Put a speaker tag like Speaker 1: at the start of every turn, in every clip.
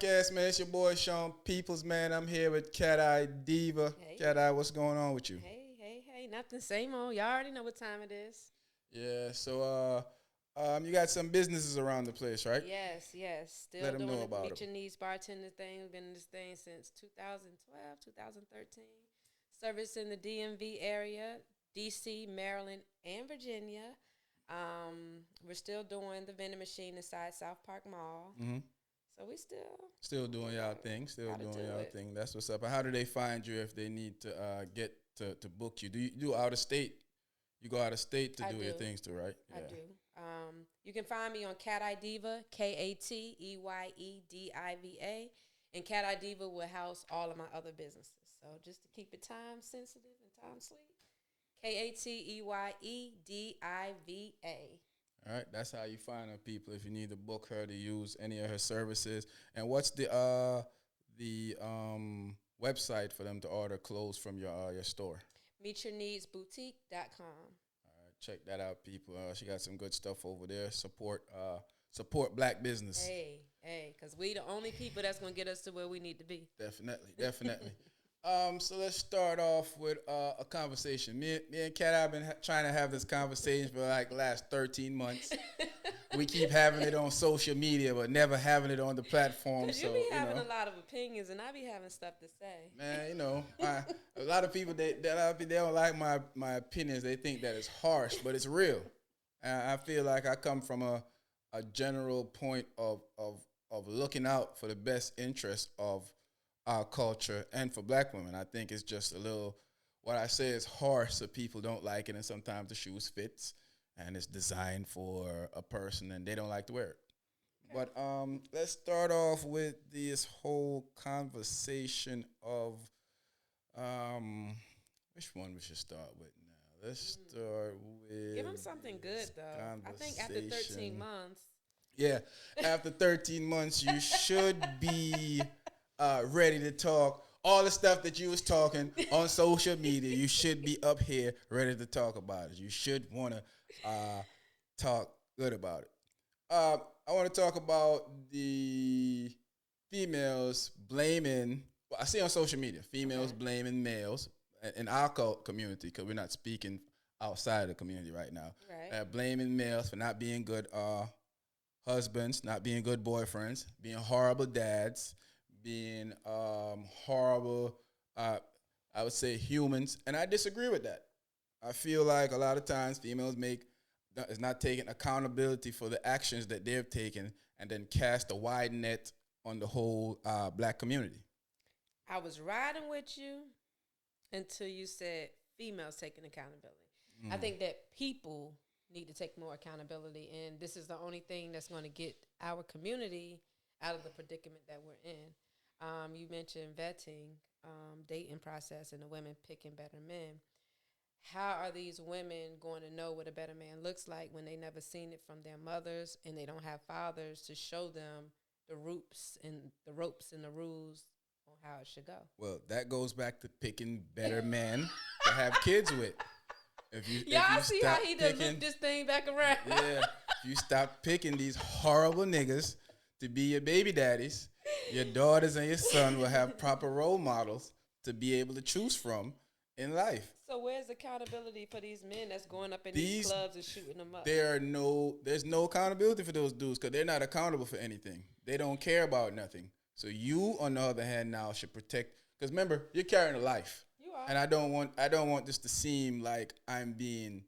Speaker 1: podcast, man. It's your boy Sean Peoples, man. I'm here with Kateye Diva.
Speaker 2: Hey,
Speaker 1: Kateye, what's going on with you?
Speaker 2: hey, nothing. Same old. Y'all already know what time it is.
Speaker 1: Yeah, so you got some businesses around the place, right?
Speaker 2: Yes.
Speaker 1: Let
Speaker 2: Still
Speaker 1: them
Speaker 2: doing
Speaker 1: know
Speaker 2: the
Speaker 1: about
Speaker 2: Meet
Speaker 1: them.
Speaker 2: Your Needs bartender thing. We've been in this thing since 2012, 2013. Service in the DMV area, DC, Maryland, and Virginia. We're still doing the vending machine inside South Park Mall.
Speaker 1: Mm-hmm.
Speaker 2: So we still,
Speaker 1: Still doing
Speaker 2: we
Speaker 1: y'all
Speaker 2: gotta,
Speaker 1: thing. Still
Speaker 2: gotta
Speaker 1: doing
Speaker 2: do
Speaker 1: y'all
Speaker 2: it.
Speaker 1: thing. That's what's up. And how do they find you if they need to get to book you? Do you do out of state? You go out of state to
Speaker 2: I
Speaker 1: do your
Speaker 2: do.
Speaker 1: things too, right?
Speaker 2: I
Speaker 1: Yeah.
Speaker 2: do. You can find me on Kateye Diva, Kateyediva, and Kateye Diva will house all of my other businesses. So just to keep it time sensitive and time sweet, KateyedivaA.
Speaker 1: All right, that's how you find her, people. If you need to book her to use any of her services, and what's the website for them to order clothes from your store?
Speaker 2: MeetYourNeedsBoutique.com.
Speaker 1: Check that out, people. She got some good stuff over there. Support black business.
Speaker 2: Because we the only people that's gonna get us to where we need to be.
Speaker 1: Definitely. So let's start off with a conversation. Me and Kat, I've been trying to have this conversation for like the last 13 months. We keep having it on social media, but never having it on the platform.
Speaker 2: Cause you
Speaker 1: So
Speaker 2: be having a lot of opinions, and I be having stuff to say.
Speaker 1: man, a lot of people they don't like my opinions. They think that it's harsh, but it's real. I feel like I come from a general point of looking out for the best interest of our culture and for black women. I think it's just a little, what I say is harsh, so people don't like it, and sometimes the shoes fits and it's designed for a person and they don't like to wear it.
Speaker 2: Okay.
Speaker 1: But let's start off with this whole conversation of um, which one we should start with now. Let's start with
Speaker 2: Give them something good
Speaker 1: this
Speaker 2: though. I think after 13
Speaker 1: conversation.
Speaker 2: months.
Speaker 1: Yeah, after 13 months, you should be ready to talk. All the stuff that you was talking on social media, you should be up here ready to talk about it. You should want to talk good about it. Uh, I want to talk about the females blaming. Well, I see on social media females
Speaker 2: Okay.
Speaker 1: blaming males in our community, because we're not speaking outside of the community right now.
Speaker 2: Right.
Speaker 1: Blaming males for not being good husbands, not being good boyfriends, being horrible dads, being horrible, uh, I would say, humans. And I disagree with that. I feel like a lot of times females is not taking accountability for the actions that they've taken, and then cast a wide net on the whole black community.
Speaker 2: I was riding with you until you said females taking accountability. I
Speaker 1: Mm.
Speaker 2: think that people need to take more accountability, and this is the only thing that's going to get our community out of the predicament that we're in. You mentioned vetting, dating process, and the women picking better men. How are these women going to know what a better man looks like when they never seen it from their mothers, and they don't have fathers to show them the ropes and the rules on how it should go?
Speaker 1: Well, that goes back to picking better men to have kids with. If you
Speaker 2: Y'all see how
Speaker 1: stop
Speaker 2: he done
Speaker 1: picking,
Speaker 2: looped this thing back around?
Speaker 1: yeah, if you stop picking these horrible niggas to be your baby daddies, your daughters and your son will have proper role models to be able to choose from in life.
Speaker 2: So where's accountability for these men that's going up in these
Speaker 1: These
Speaker 2: clubs and shooting them up?
Speaker 1: there's no accountability for those dudes, because they're not accountable for anything. They don't care about nothing. So you, on the other hand, now should protect. Because remember, you're carrying a life,
Speaker 2: You are.
Speaker 1: and I don't want this to seem like I'm being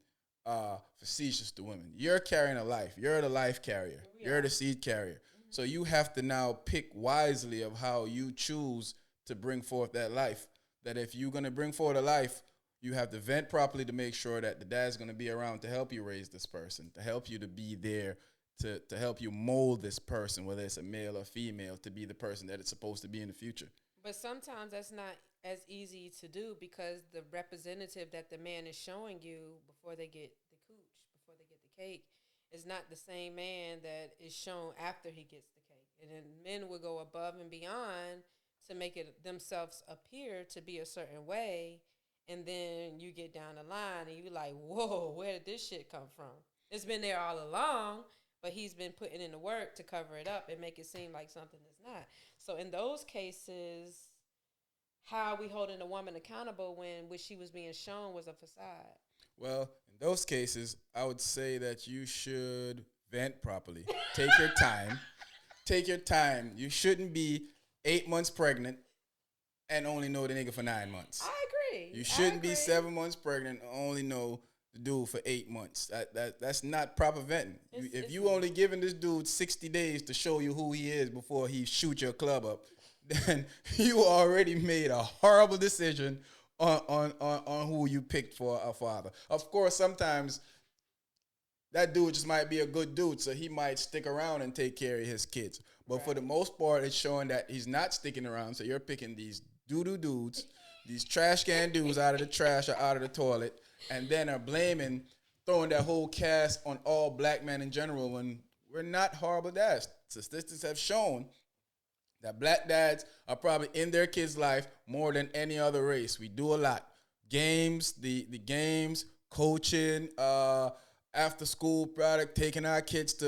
Speaker 1: facetious to women. You're carrying a life. You're the life carrier.
Speaker 2: We
Speaker 1: You're
Speaker 2: are.
Speaker 1: the seed carrier. So you have to now pick wisely of how you choose to bring forth that life. That if you're gonna bring forth a life, you have to vent properly to make sure that the dad's gonna be around to help you raise this person, to help you to be there, to help you mold this person, whether it's a male or female, to be the person that it's supposed to be in the future.
Speaker 2: But sometimes that's not as easy to do, because the representative that the man is showing you before they get the cooch, before they get the cake, is not the same man that is shown after he gets the cake. And then men will go above and beyond to make it themselves appear to be a certain way. And then you get down the line and you're like, whoa, where did this shit come from? It's been there all along, but he's been putting in the work to cover it up and make it seem like something that's not. So in those cases, how are we holding a woman accountable when what she was being shown was a facade?
Speaker 1: Well, in those cases, I would say that you should vent properly. Take your time. Take your time. You shouldn't be 8 months pregnant and only know the nigga for 9 months.
Speaker 2: I agree.
Speaker 1: You shouldn't be 7 months pregnant and only know the dude for 8 months. That's not proper venting. If you only giving this dude 60 days to show you who he is before he shoot your club up, then you already made a horrible decision on who you picked for a father. Of course, sometimes that dude just might be a good dude, so he might stick around and take care of his kids. But for the most part, it's showing that he's not sticking around, so you're picking these doo-doo dudes, these trash can dudes out of the trash or out of the toilet, and then are throwing that whole cast on all black men in general when we're not horrible dads. Statistics have shown that black dads are probably in their kids' life more than any other race. We do a lot. Games, the games, coaching, after school product, taking our kids to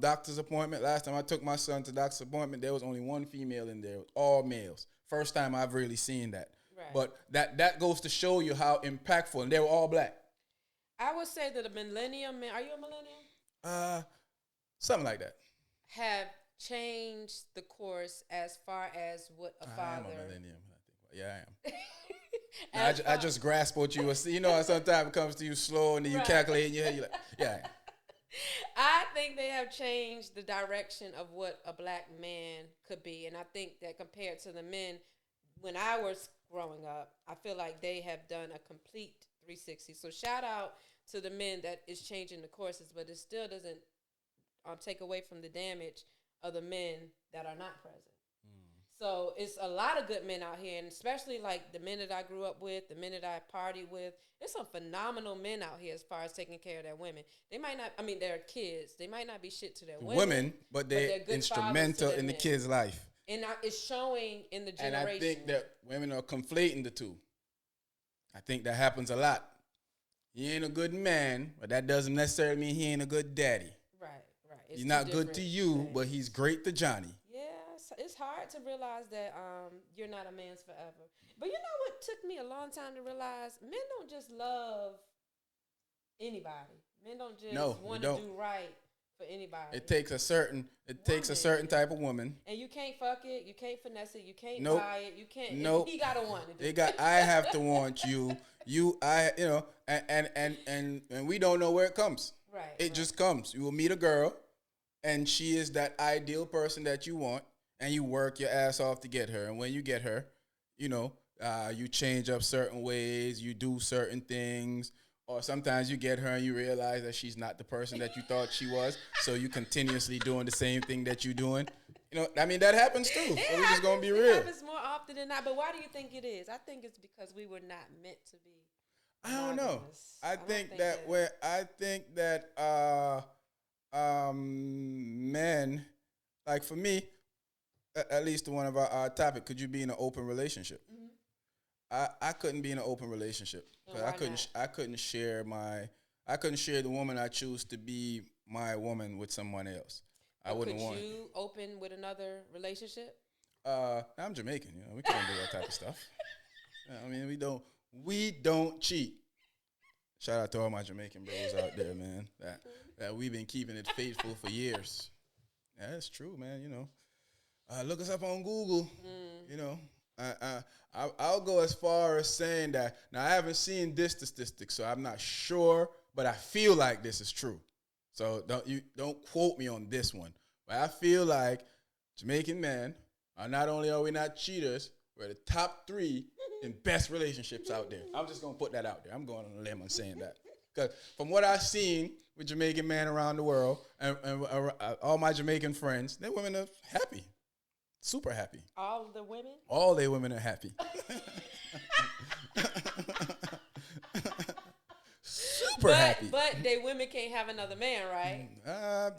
Speaker 1: doctor's appointment. Last time I took my son to doctor's appointment, there was only one female in there, all males. First time I've really seen that. Right. But that goes to show you how impactful, and they were all black.
Speaker 2: I would say that the millennium men, are you a millennial?
Speaker 1: Something like that.
Speaker 2: Have changed the course as far as what a father.
Speaker 1: I am a millennium. Yeah, I am. I just grasp what you were saying. You know, sometimes it comes to you slow and then you calculate in your head. You're like, yeah.
Speaker 2: I think they have changed the direction of what a black man could be. And I think that compared to the men, when I was growing up, I feel like they have done a complete 360. So shout out to the men that is changing the courses, but it still doesn't take away from the damage of the men that are not present. So it's a lot of good men out here, and especially like the men that I grew up with, the men that I partied with. There's some phenomenal men out here as far as taking care of their women. They might not, their kids. They might not be shit to their women,
Speaker 1: but they're instrumental in the kid's life.
Speaker 2: And it's showing in the generation.
Speaker 1: And I think that women are conflating the two. I think that happens a lot. He ain't a good man, but that doesn't necessarily mean he ain't a good daddy.
Speaker 2: Right.
Speaker 1: He's not good to you, things. But he's great to Johnny.
Speaker 2: It's hard to realize that you're not a man's forever. But you know what took me a long time to realize? Men don't just love anybody. Men don't just want to do right for anybody.
Speaker 1: It takes a certain type of woman.
Speaker 2: And you can't fuck it, you can't finesse it, you can't buy it, you can't. He gotta want it.
Speaker 1: I have to want you. And we don't know where it comes.
Speaker 2: Right.
Speaker 1: It just comes. You will meet a girl, and she is that ideal person that you want. And you work your ass off to get her. And when you get her, you change up certain ways, you do certain things. Or sometimes you get her and you realize that she's not the person that you thought she was. So you continuously doing the same thing that you're doing. That happens too. So we're just going to be real. It happens
Speaker 2: more often than not. But why do you think it is? I think it's because we were not meant to be.
Speaker 1: I don't know. I think that men, like for me, at least one of our topic, could you be in an open relationship? Mm-hmm. I couldn't be in an open relationship. I couldn't share the woman I choose to be my woman with someone else. I wouldn't want.
Speaker 2: Could you open with another relationship?
Speaker 1: I'm Jamaican, we can't do that type of stuff. We don't cheat. Shout out to all my Jamaican bros out there, man. That we've been keeping it faithful for years. Yeah, that's true, man. Look us up on Google. I'll go as far as saying that. Now, I haven't seen this statistic, so I'm not sure, but I feel like this is true. So don't quote me on this one. But I feel like Jamaican men not only are we not cheaters, we're the top 3 in best relationships out there. I'm just going to put that out there. I'm going on a limb on saying that. Because from what I've seen with Jamaican men around the world, and all my Jamaican friends, their women are happy. Super happy.
Speaker 2: All the women?
Speaker 1: All their women are happy. Super happy.
Speaker 2: But they women can't have another man, right?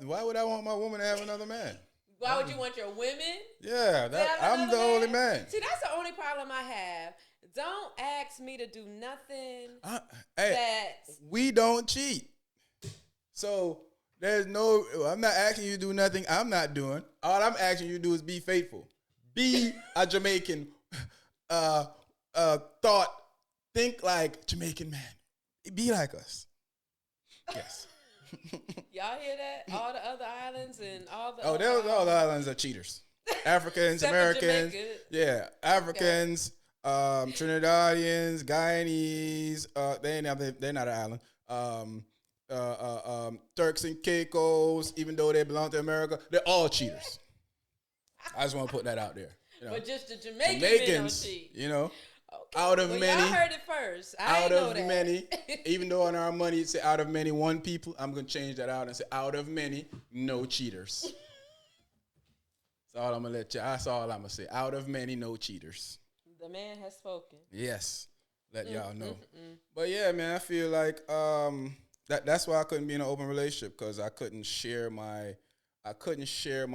Speaker 1: Why would I want my woman to have another man?
Speaker 2: Why would you want your women?
Speaker 1: Yeah, I'm the only man.
Speaker 2: See, that's the only problem I have. Don't ask me to do nothing.
Speaker 1: We don't cheat. So I'm not asking you to do nothing I'm not doing. All I'm asking you to do is be faithful. Be a Jamaican. Think like Jamaican man. Be like us. Yes.
Speaker 2: Y'all hear that? All the other islands and all the
Speaker 1: All the islands are cheaters. Africans, Americans, yeah, Africans, Trinidadians, Guyanese. They're not an island. Turks and Caicos, even though they belong to America, they're all cheaters. I just want to put that out there.
Speaker 2: But just the Jamaicans don't cheat. Okay.
Speaker 1: Out of many,
Speaker 2: y'all heard it first.
Speaker 1: Many, even though on our money it say out of many, one people, I'm gonna change that out and say out of many, no cheaters. That's all I'm gonna That's all I'm gonna say. Out of many, no cheaters.
Speaker 2: The man has spoken.
Speaker 1: Yes, let y'all know. But yeah, man, I feel like that's why I couldn't be in an open relationship, because I couldn't share my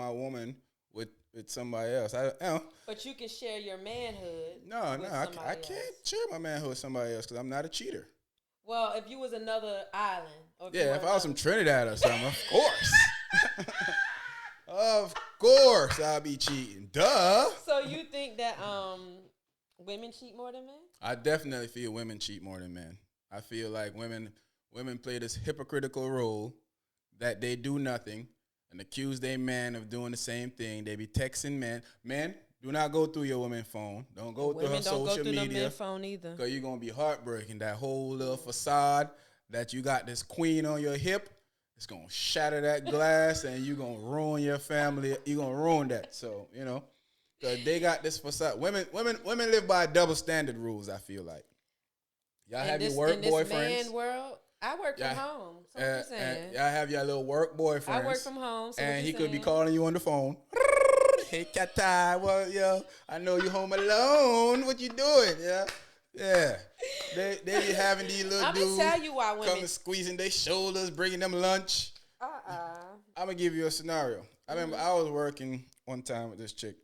Speaker 1: woman with somebody else.
Speaker 2: But you can share your manhood.
Speaker 1: No, I can't share my manhood with somebody else because I'm not a cheater.
Speaker 2: Well, if you was another island.
Speaker 1: If I was from Trinidad or something, of course. Of course I'll be cheating. Duh.
Speaker 2: So you think that women cheat more than men?
Speaker 1: I definitely feel women cheat more than men. I feel like women play this hypocritical role that they do nothing and accuse their man of doing the same thing. They be texting men. Men, do not go through your woman's phone. Don't go through her social media. Women don't go through the men's
Speaker 2: phone either.
Speaker 1: Because you're going to be heartbreaking. That whole little facade that you got this queen on your hip, it's going to shatter that glass and you're going to ruin your family. You're going to ruin that. So, because they got this facade. Women live by double standard rules, I feel like. Y'all have your work boyfriends. In this man
Speaker 2: world, I work from home. So what you saying?
Speaker 1: Y'all have your little work boyfriends.
Speaker 2: I work from home. So
Speaker 1: and he could be calling you on the phone. Hey, Kateye, well, I know you home alone. What you doing? Yeah. They be having these little dudes
Speaker 2: tell you why women
Speaker 1: coming squeezing their shoulders, bringing them lunch. I'm gonna give you a scenario. I remember I was working one time with this chick,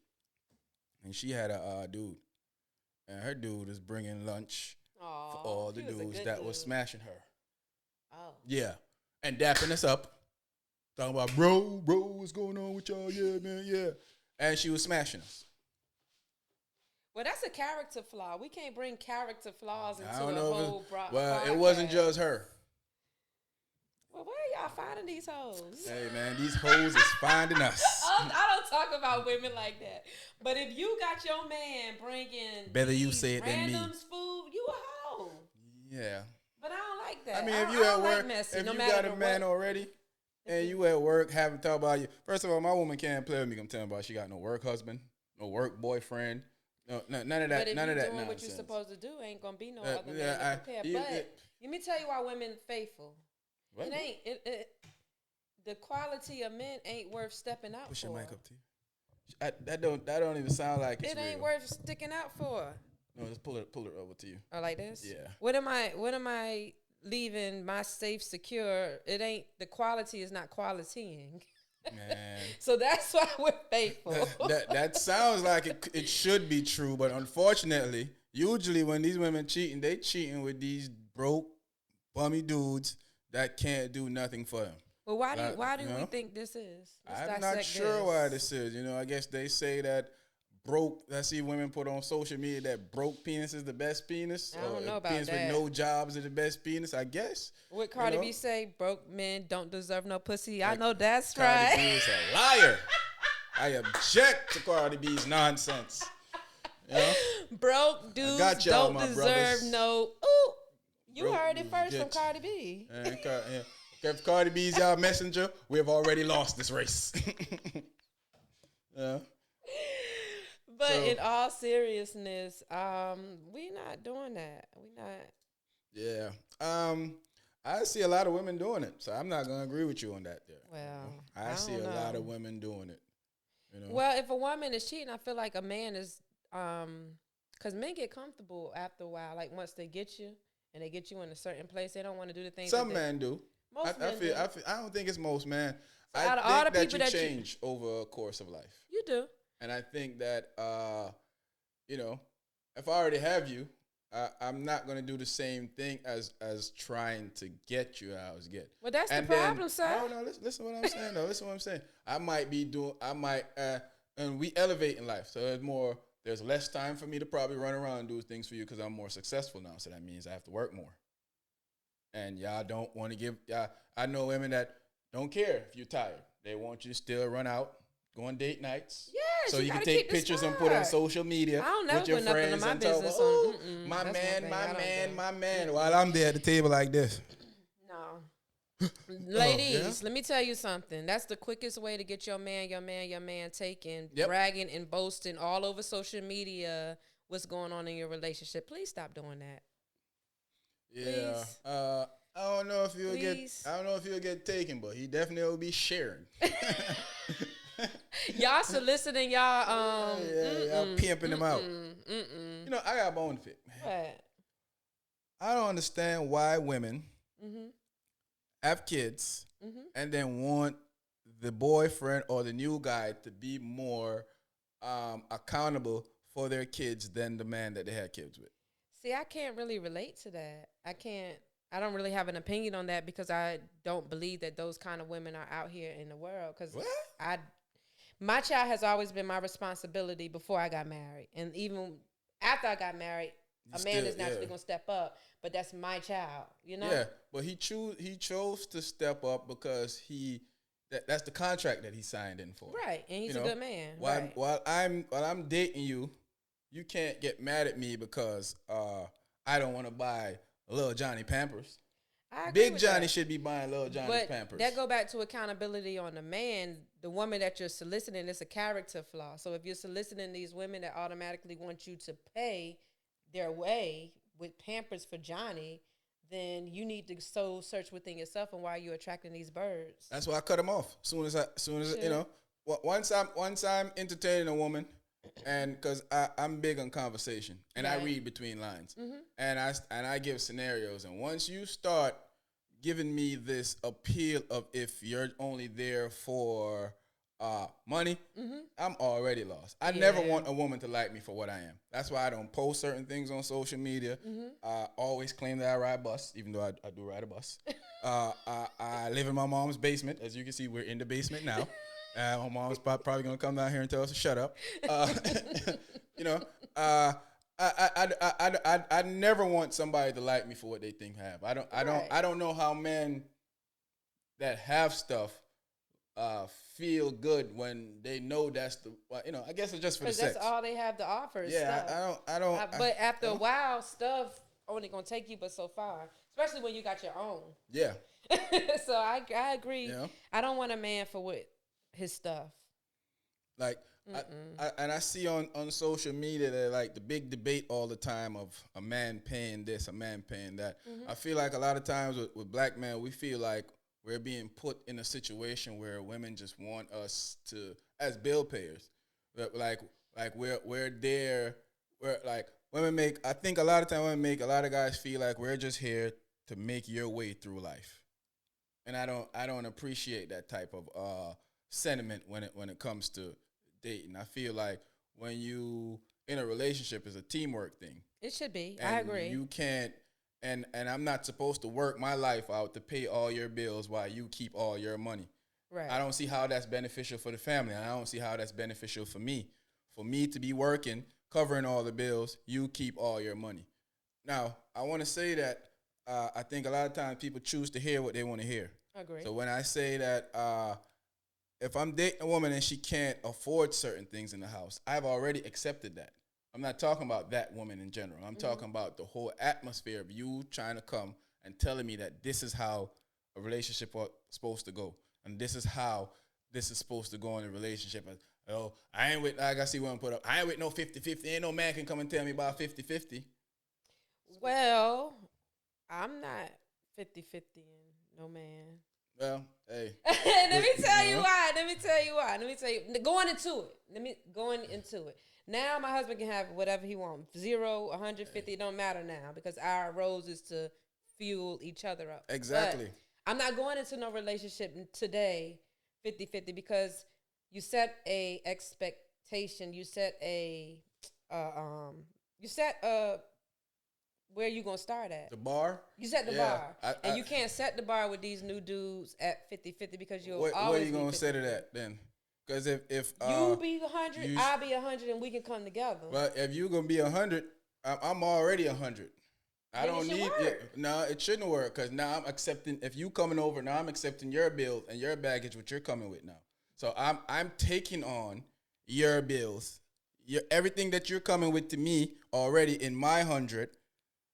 Speaker 1: and she had a dude, and her dude was bringing lunch for all the dudes that was smashing her.
Speaker 2: Oh.
Speaker 1: Yeah, and dapping us up, talking about bro, what's going on with y'all? Yeah, man, yeah. And she was smashing us.
Speaker 2: Well, that's a character flaw. We can't bring character flaws into a whole broad.
Speaker 1: Well, it wasn't just her.
Speaker 2: Well, where are y'all finding these hoes?
Speaker 1: Hey, man, these hoes is finding us.
Speaker 2: I don't talk about women like that. But if you got your man bringing
Speaker 1: better you say it than me.
Speaker 2: Randoms food, you a hoe.
Speaker 1: Yeah.
Speaker 2: But I don't like that.
Speaker 1: I mean, if you at work,
Speaker 2: messy,
Speaker 1: if
Speaker 2: no
Speaker 1: you got a man
Speaker 2: what,
Speaker 1: already, and you at work having to talk about you. First of all, my woman can't play with me. I'm telling about she got no work husband, no work boyfriend, none of that.
Speaker 2: But if
Speaker 1: none of that
Speaker 2: doing
Speaker 1: nonsense.
Speaker 2: what you're supposed to do, ain't gonna be no other man to compare. But let me tell you why women faithful. What? It ain't. The quality of men ain't worth stepping out
Speaker 1: Push
Speaker 2: for.
Speaker 1: your mic up to you. That don't even sound like it's
Speaker 2: it ain't
Speaker 1: real.
Speaker 2: worth sticking out for.
Speaker 1: No, just pull it over to you.
Speaker 2: Oh, like this?
Speaker 1: Yeah.
Speaker 2: What am I leaving my safe secure? It ain't, the quality is not qualitying.
Speaker 1: Man.
Speaker 2: So that's why we're faithful.
Speaker 1: That sounds like it should be true, but unfortunately, usually when these women cheating, they cheating with these broke, bummy dudes that can't do nothing for them.
Speaker 2: Well, why do we think this is?
Speaker 1: I'm not sure why this is. I guess they say that I see women put on social media that broke penis is the best penis.
Speaker 2: I don't know about
Speaker 1: penis
Speaker 2: that.
Speaker 1: With no jobs is the best penis, I guess.
Speaker 2: What Cardi B say? Broke men don't deserve no pussy. I know that's
Speaker 1: Cardi
Speaker 2: right.
Speaker 1: Cardi B is a liar. I object to Cardi B's nonsense.
Speaker 2: Broke dudes don't deserve
Speaker 1: brothers.
Speaker 2: no. Ooh, you
Speaker 1: Broke
Speaker 2: heard it first from
Speaker 1: bitch.
Speaker 2: Cardi B.
Speaker 1: If Cardi B's y'all messenger, we have already lost this race. Yeah.
Speaker 2: But in all seriousness, we not doing that. We not.
Speaker 1: Yeah. I see a lot of women doing it, so I'm not gonna agree with you on that. There.
Speaker 2: Well,
Speaker 1: I see a lot of women doing it.
Speaker 2: Well, if a woman is cheating, I feel like a man is, because men get comfortable after a while. Like once they get you and they get you in a certain place, they don't want to do the things.
Speaker 1: Some men do.
Speaker 2: Most men do.
Speaker 1: I don't think it's most men.
Speaker 2: So
Speaker 1: I think that you change over a course of life.
Speaker 2: You do.
Speaker 1: And I think that, if I already have you, I'm not going to do the same thing as trying to get you I was get.
Speaker 2: Well, that's the problem, sir.
Speaker 1: No, listen to what I'm saying, though. Listen to what I'm saying. I might and we elevate in life. So there's less time for me to probably run around and do things for you because I'm more successful now. So that means I have to work more. And y'all don't want to I know women that don't care if you're tired. They want you to still run out, go on date nights.
Speaker 2: Yes,
Speaker 1: so you can
Speaker 2: gotta
Speaker 1: take
Speaker 2: keep the
Speaker 1: pictures and
Speaker 2: smart.
Speaker 1: put on social media
Speaker 2: I don't never
Speaker 1: with your
Speaker 2: put nothing
Speaker 1: friends
Speaker 2: of my
Speaker 1: and talk about,
Speaker 2: business
Speaker 1: "Ooh,
Speaker 2: on.
Speaker 1: my
Speaker 2: That's
Speaker 1: man,
Speaker 2: one thing
Speaker 1: my
Speaker 2: I don't
Speaker 1: man,
Speaker 2: do.
Speaker 1: my man," while I'm there at the table like this.
Speaker 2: No.
Speaker 1: Oh,
Speaker 2: Ladies,
Speaker 1: yeah?
Speaker 2: let me tell you something. That's the quickest way to get your man taken,
Speaker 1: Yep.
Speaker 2: bragging and boasting all over social media what's going on in your relationship. Please stop doing that.
Speaker 1: Yeah.
Speaker 2: Please.
Speaker 1: I don't know if
Speaker 2: Please.
Speaker 1: I don't know if he'll get taken, but he definitely will be sharing.
Speaker 2: Y'all soliciting y'all
Speaker 1: y'all pimping him out. You know, I got a bone to pick, man.
Speaker 2: What?
Speaker 1: I don't understand why women
Speaker 2: Mm-hmm.
Speaker 1: have kids
Speaker 2: Mm-hmm.
Speaker 1: and then want the boyfriend or the new guy to be more accountable for their kids than the man that they had kids with.
Speaker 2: See, I can't really relate to that. I don't really have an opinion on that because I don't believe that those kind of women are out here in the world. Because
Speaker 1: What?
Speaker 2: my child has always been my responsibility before I got married. And even after I got married, a man is naturally going to step up. But that's my child, you know?
Speaker 1: Yeah, but he chose to step up because that's the contract that he signed in for.
Speaker 2: Right, and he's a good man.
Speaker 1: While I'm dating you, you can't get mad at me because I don't want to buy Little Johnny Pampers. Big Johnny should be buying Little Johnny's Pampers.
Speaker 2: That go back to accountability on the man. The woman that you're soliciting is a character flaw. So if you're soliciting these women that automatically want you to pay their way with Pampers for Johnny, then you need to soul search within yourself and why you're attracting these birds.
Speaker 1: That's why I cut him off. Soon as you know, once I'm entertaining a woman, and because I'm big on conversation and I read between lines, and I give scenarios, and once you start giving me this appeal of if you're only there for money, I'm already lost. I never want a woman to like me for what I am. That's why I don't post certain things on social media. I always claim that I ride a bus, even though I do ride a bus. I live in my mom's basement. As you can see, we're in the basement now. My mom's probably gonna come down here and tell us to shut up. You know, I never want somebody to like me for what they think I have. I don't know how men that have stuff feel good when they know that's the, you know, I guess it's just for the sex.
Speaker 2: That's all they have to offer is
Speaker 1: stuff. I don't.
Speaker 2: But after a while, stuff only gonna take you but so far, especially when you got your own.
Speaker 1: Yeah.
Speaker 2: So I agree.
Speaker 1: Yeah.
Speaker 2: I don't want a man for what his stuff.
Speaker 1: Like, I see on social media that like the big debate all the time of a man paying this, a man paying that. I feel like a lot of times with black men, we feel like we're being put in a situation where women just want us to, as bill payers, like we're there. We're like women make. I think a lot of time women make a lot of guys feel like we're just here to make your way through life, and I don't appreciate that type of sentiment when it comes to dating. I feel like when you in a relationship is a teamwork thing.
Speaker 2: It should be. I agree.
Speaker 1: You can't. And I'm not supposed to work my life out to pay all your bills while you keep all your money.
Speaker 2: Right.
Speaker 1: I don't see how that's beneficial for the family. And I don't see how that's beneficial for me. For me to be working, covering all the bills, you keep all your money. Now, I want to say that I think a lot of times people choose to hear what they want to hear.
Speaker 2: Agree.
Speaker 1: So when I say that if I'm dating a woman and she can't afford certain things in the house, I've already accepted that. I'm not talking about that woman in general. I'm talking about the whole atmosphere of you trying to come and telling me that this is how a relationship is supposed to go. And this is how this is supposed to go in a relationship. Oh, I ain't with, like I see one put up, I ain't with no 50-50. Ain't no man can come and tell me about 50-50.
Speaker 2: Well, I'm not 50-50 and no man.
Speaker 1: Well, hey.
Speaker 2: Let me tell you why. Going into it. Now my husband can have whatever he wants. 0, 150, it don't matter now because our roles is to fuel each other up.
Speaker 1: Exactly.
Speaker 2: But I'm not going into no relationship today 50-50 because you set a expectation. You set where you gonna start at?
Speaker 1: The bar?
Speaker 2: You set the bar. And you can't set the bar with these new dudes at 50-50 because you'll always
Speaker 1: Where you gonna set it at then? Because if
Speaker 2: You be 100,
Speaker 1: you,
Speaker 2: I'll be 100, and we can come together.
Speaker 1: well, if you gonna be 100, I'm already 100. I
Speaker 2: Then it
Speaker 1: don't
Speaker 2: should
Speaker 1: need
Speaker 2: work.
Speaker 1: it. No, it shouldn't work because now I'm accepting. If you coming over, now I'm accepting your bills and your baggage, what you're coming with now. So I'm taking on your bills, your everything that you're coming with to me already in my 100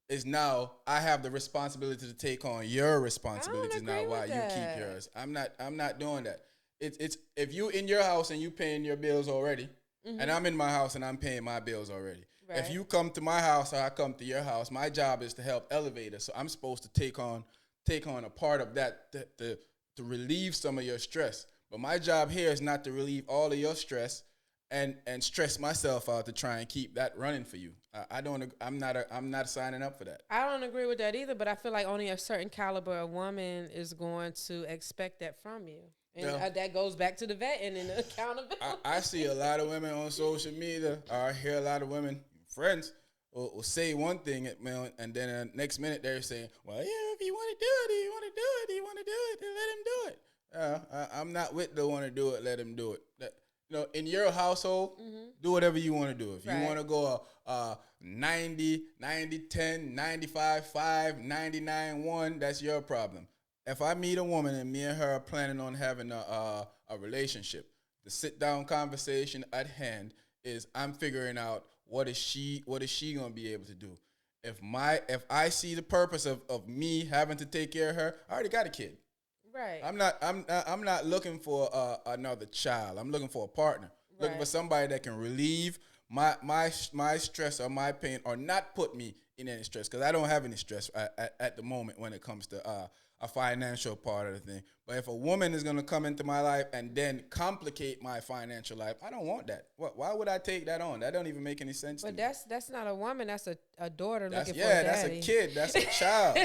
Speaker 1: is now I have the responsibility to take on your responsibilities now
Speaker 2: agree
Speaker 1: while
Speaker 2: with
Speaker 1: you keep
Speaker 2: that.
Speaker 1: yours. I'm not doing that. It's if you in your house and you paying your bills already, and I'm in my house and I'm paying my bills already. If
Speaker 2: Right.
Speaker 1: you come to my house or I come to your house, my job is to help elevate us. So I'm supposed to take on a part of that to relieve some of your stress. But my job here is not to relieve all of your stress and stress myself out to try and keep that running for you. I don't. I'm not signing up for that.
Speaker 2: I don't agree with that either, but I feel like only a certain caliber of woman is going to expect that from you. And
Speaker 1: Yeah.
Speaker 2: that goes back to the vetting and the accountability.
Speaker 1: I see a lot of women on social media, or I hear a lot of women, friends, will say one thing, and then the next minute they're saying, well, yeah, if you want to do it, you want to do it, you want to do it, then let him do it. I'm not with the want to do it, let him do it. In your household, do whatever you want to do. If you
Speaker 2: Right.
Speaker 1: want to go 90, 90, 10, 95, 5, 99, 1, that's your problem. If I meet a woman and me and her are planning on having a relationship, the sit down conversation at hand is I'm figuring out what is she gonna be able to do. If I see the purpose of me having to take care of her, I already got a kid.
Speaker 2: Right.
Speaker 1: I'm not looking for another child. I'm looking for a partner. Looking for
Speaker 2: Right.
Speaker 1: somebody that can relieve my stress or my pain or not put me in any stress because I don't have any stress at the moment when it comes to a financial part of the thing. But if a woman is going to come into my life and then complicate my financial life, I don't want that. Why would I take that on? That don't even make any sense to
Speaker 2: But
Speaker 1: me.
Speaker 2: that's not a woman. That's a daughter
Speaker 1: That's
Speaker 2: looking for a
Speaker 1: that's a
Speaker 2: daddy.
Speaker 1: kid. That's a child.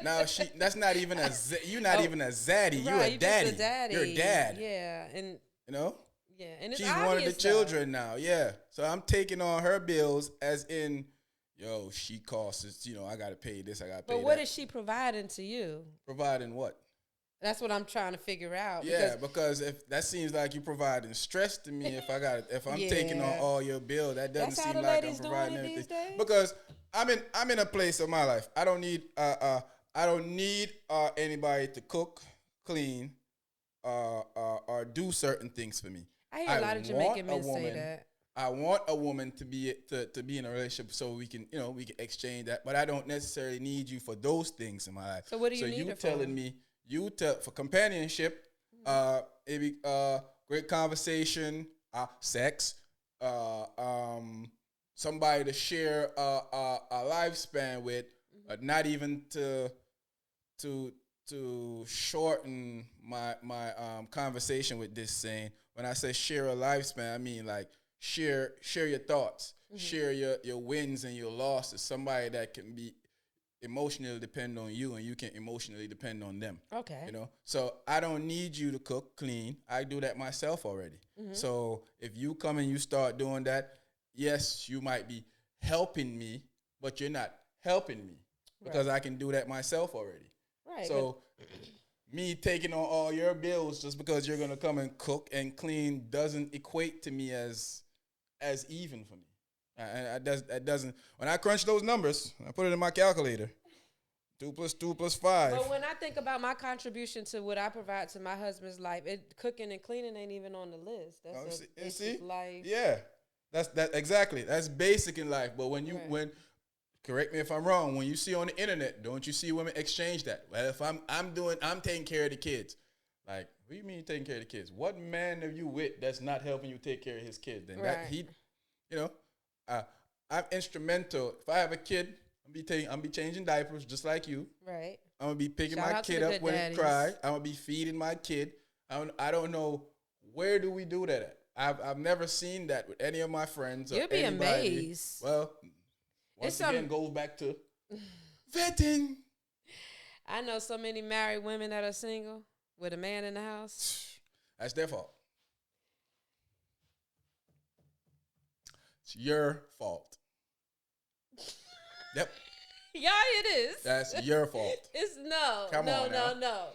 Speaker 1: Now that's not even you're not even a zaddy. You're
Speaker 2: Right,
Speaker 1: a
Speaker 2: you
Speaker 1: daddy.
Speaker 2: just a daddy.
Speaker 1: You're a dad.
Speaker 2: Yeah, and
Speaker 1: You know?
Speaker 2: and it's
Speaker 1: She's
Speaker 2: obvious,
Speaker 1: one of the
Speaker 2: though.
Speaker 1: children now. Yeah. So I'm taking on her bills as in, yo, she costs, I got to pay this, I got to pay
Speaker 2: But what
Speaker 1: that.
Speaker 2: is she providing to you?
Speaker 1: Providing what?
Speaker 2: That's what I'm trying to figure out.
Speaker 1: Yeah, because if that seems like you providing stress to me, if I'm taking on
Speaker 2: Yeah.
Speaker 1: all your bills, that doesn't
Speaker 2: That's how
Speaker 1: seem
Speaker 2: the
Speaker 1: like I'm
Speaker 2: ladies doing
Speaker 1: providing
Speaker 2: it
Speaker 1: anything.
Speaker 2: these days?
Speaker 1: Because I'm in a place of my life. I don't need anybody to cook, clean, or do certain things for me.
Speaker 2: I hear a lot of Jamaican men say that.
Speaker 1: I want a woman to be in a relationship so we can exchange that. But I don't necessarily need you for those things in my life.
Speaker 2: So what do you need her for?
Speaker 1: telling me for companionship, maybe great conversation, sex, somebody to share a lifespan with, not even to shorten my conversation with this saying. When I say share a lifespan, I mean like share your thoughts, share your wins and your losses. Somebody that can be emotionally depend on you and you can emotionally depend on them.
Speaker 2: Okay.
Speaker 1: So I don't need you to cook, clean. I do that myself already. So if you come and you start doing that, yes, you might be helping me, but you're not helping me because I can do that myself already.
Speaker 2: Right.
Speaker 1: So me taking on all your bills just because you're gonna come and cook and clean doesn't equate to me as even for me. That doesn't. When I crunch those numbers, I put it in my calculator. 2 + 2 + 5.
Speaker 2: But when I think about my contribution to what I provide to my husband's life, cooking and cleaning ain't even on the list. That's basic life.
Speaker 1: Yeah, that's exactly. That's basic in life. But when correct me if I'm wrong, when you see on the internet, don't you see women exchange that? Well, if I'm taking care of the kids. Like, what do you mean taking care of the kids? What man are you with that's not helping you take care of his kids? Then I'm instrumental. If I have a kid, I'm be changing diapers just like you.
Speaker 2: Right.
Speaker 1: I'm gonna be picking
Speaker 2: Shout
Speaker 1: my
Speaker 2: out to
Speaker 1: kid
Speaker 2: the
Speaker 1: up
Speaker 2: good
Speaker 1: when
Speaker 2: daddies.
Speaker 1: it cries. I'm gonna be feeding my kid. I don't know where do we do that at. I've never seen that with any of my friends.
Speaker 2: You'll
Speaker 1: or
Speaker 2: be
Speaker 1: anybody.
Speaker 2: amazed.
Speaker 1: Well, once again, goes back to vetting.
Speaker 2: I know so many married women that are single with a man in the house.
Speaker 1: That's their fault. It's your fault. Yep.
Speaker 2: Yeah, it is.
Speaker 1: That's your fault.
Speaker 2: It's no.
Speaker 1: Come
Speaker 2: no,
Speaker 1: on
Speaker 2: no,
Speaker 1: now.
Speaker 2: no.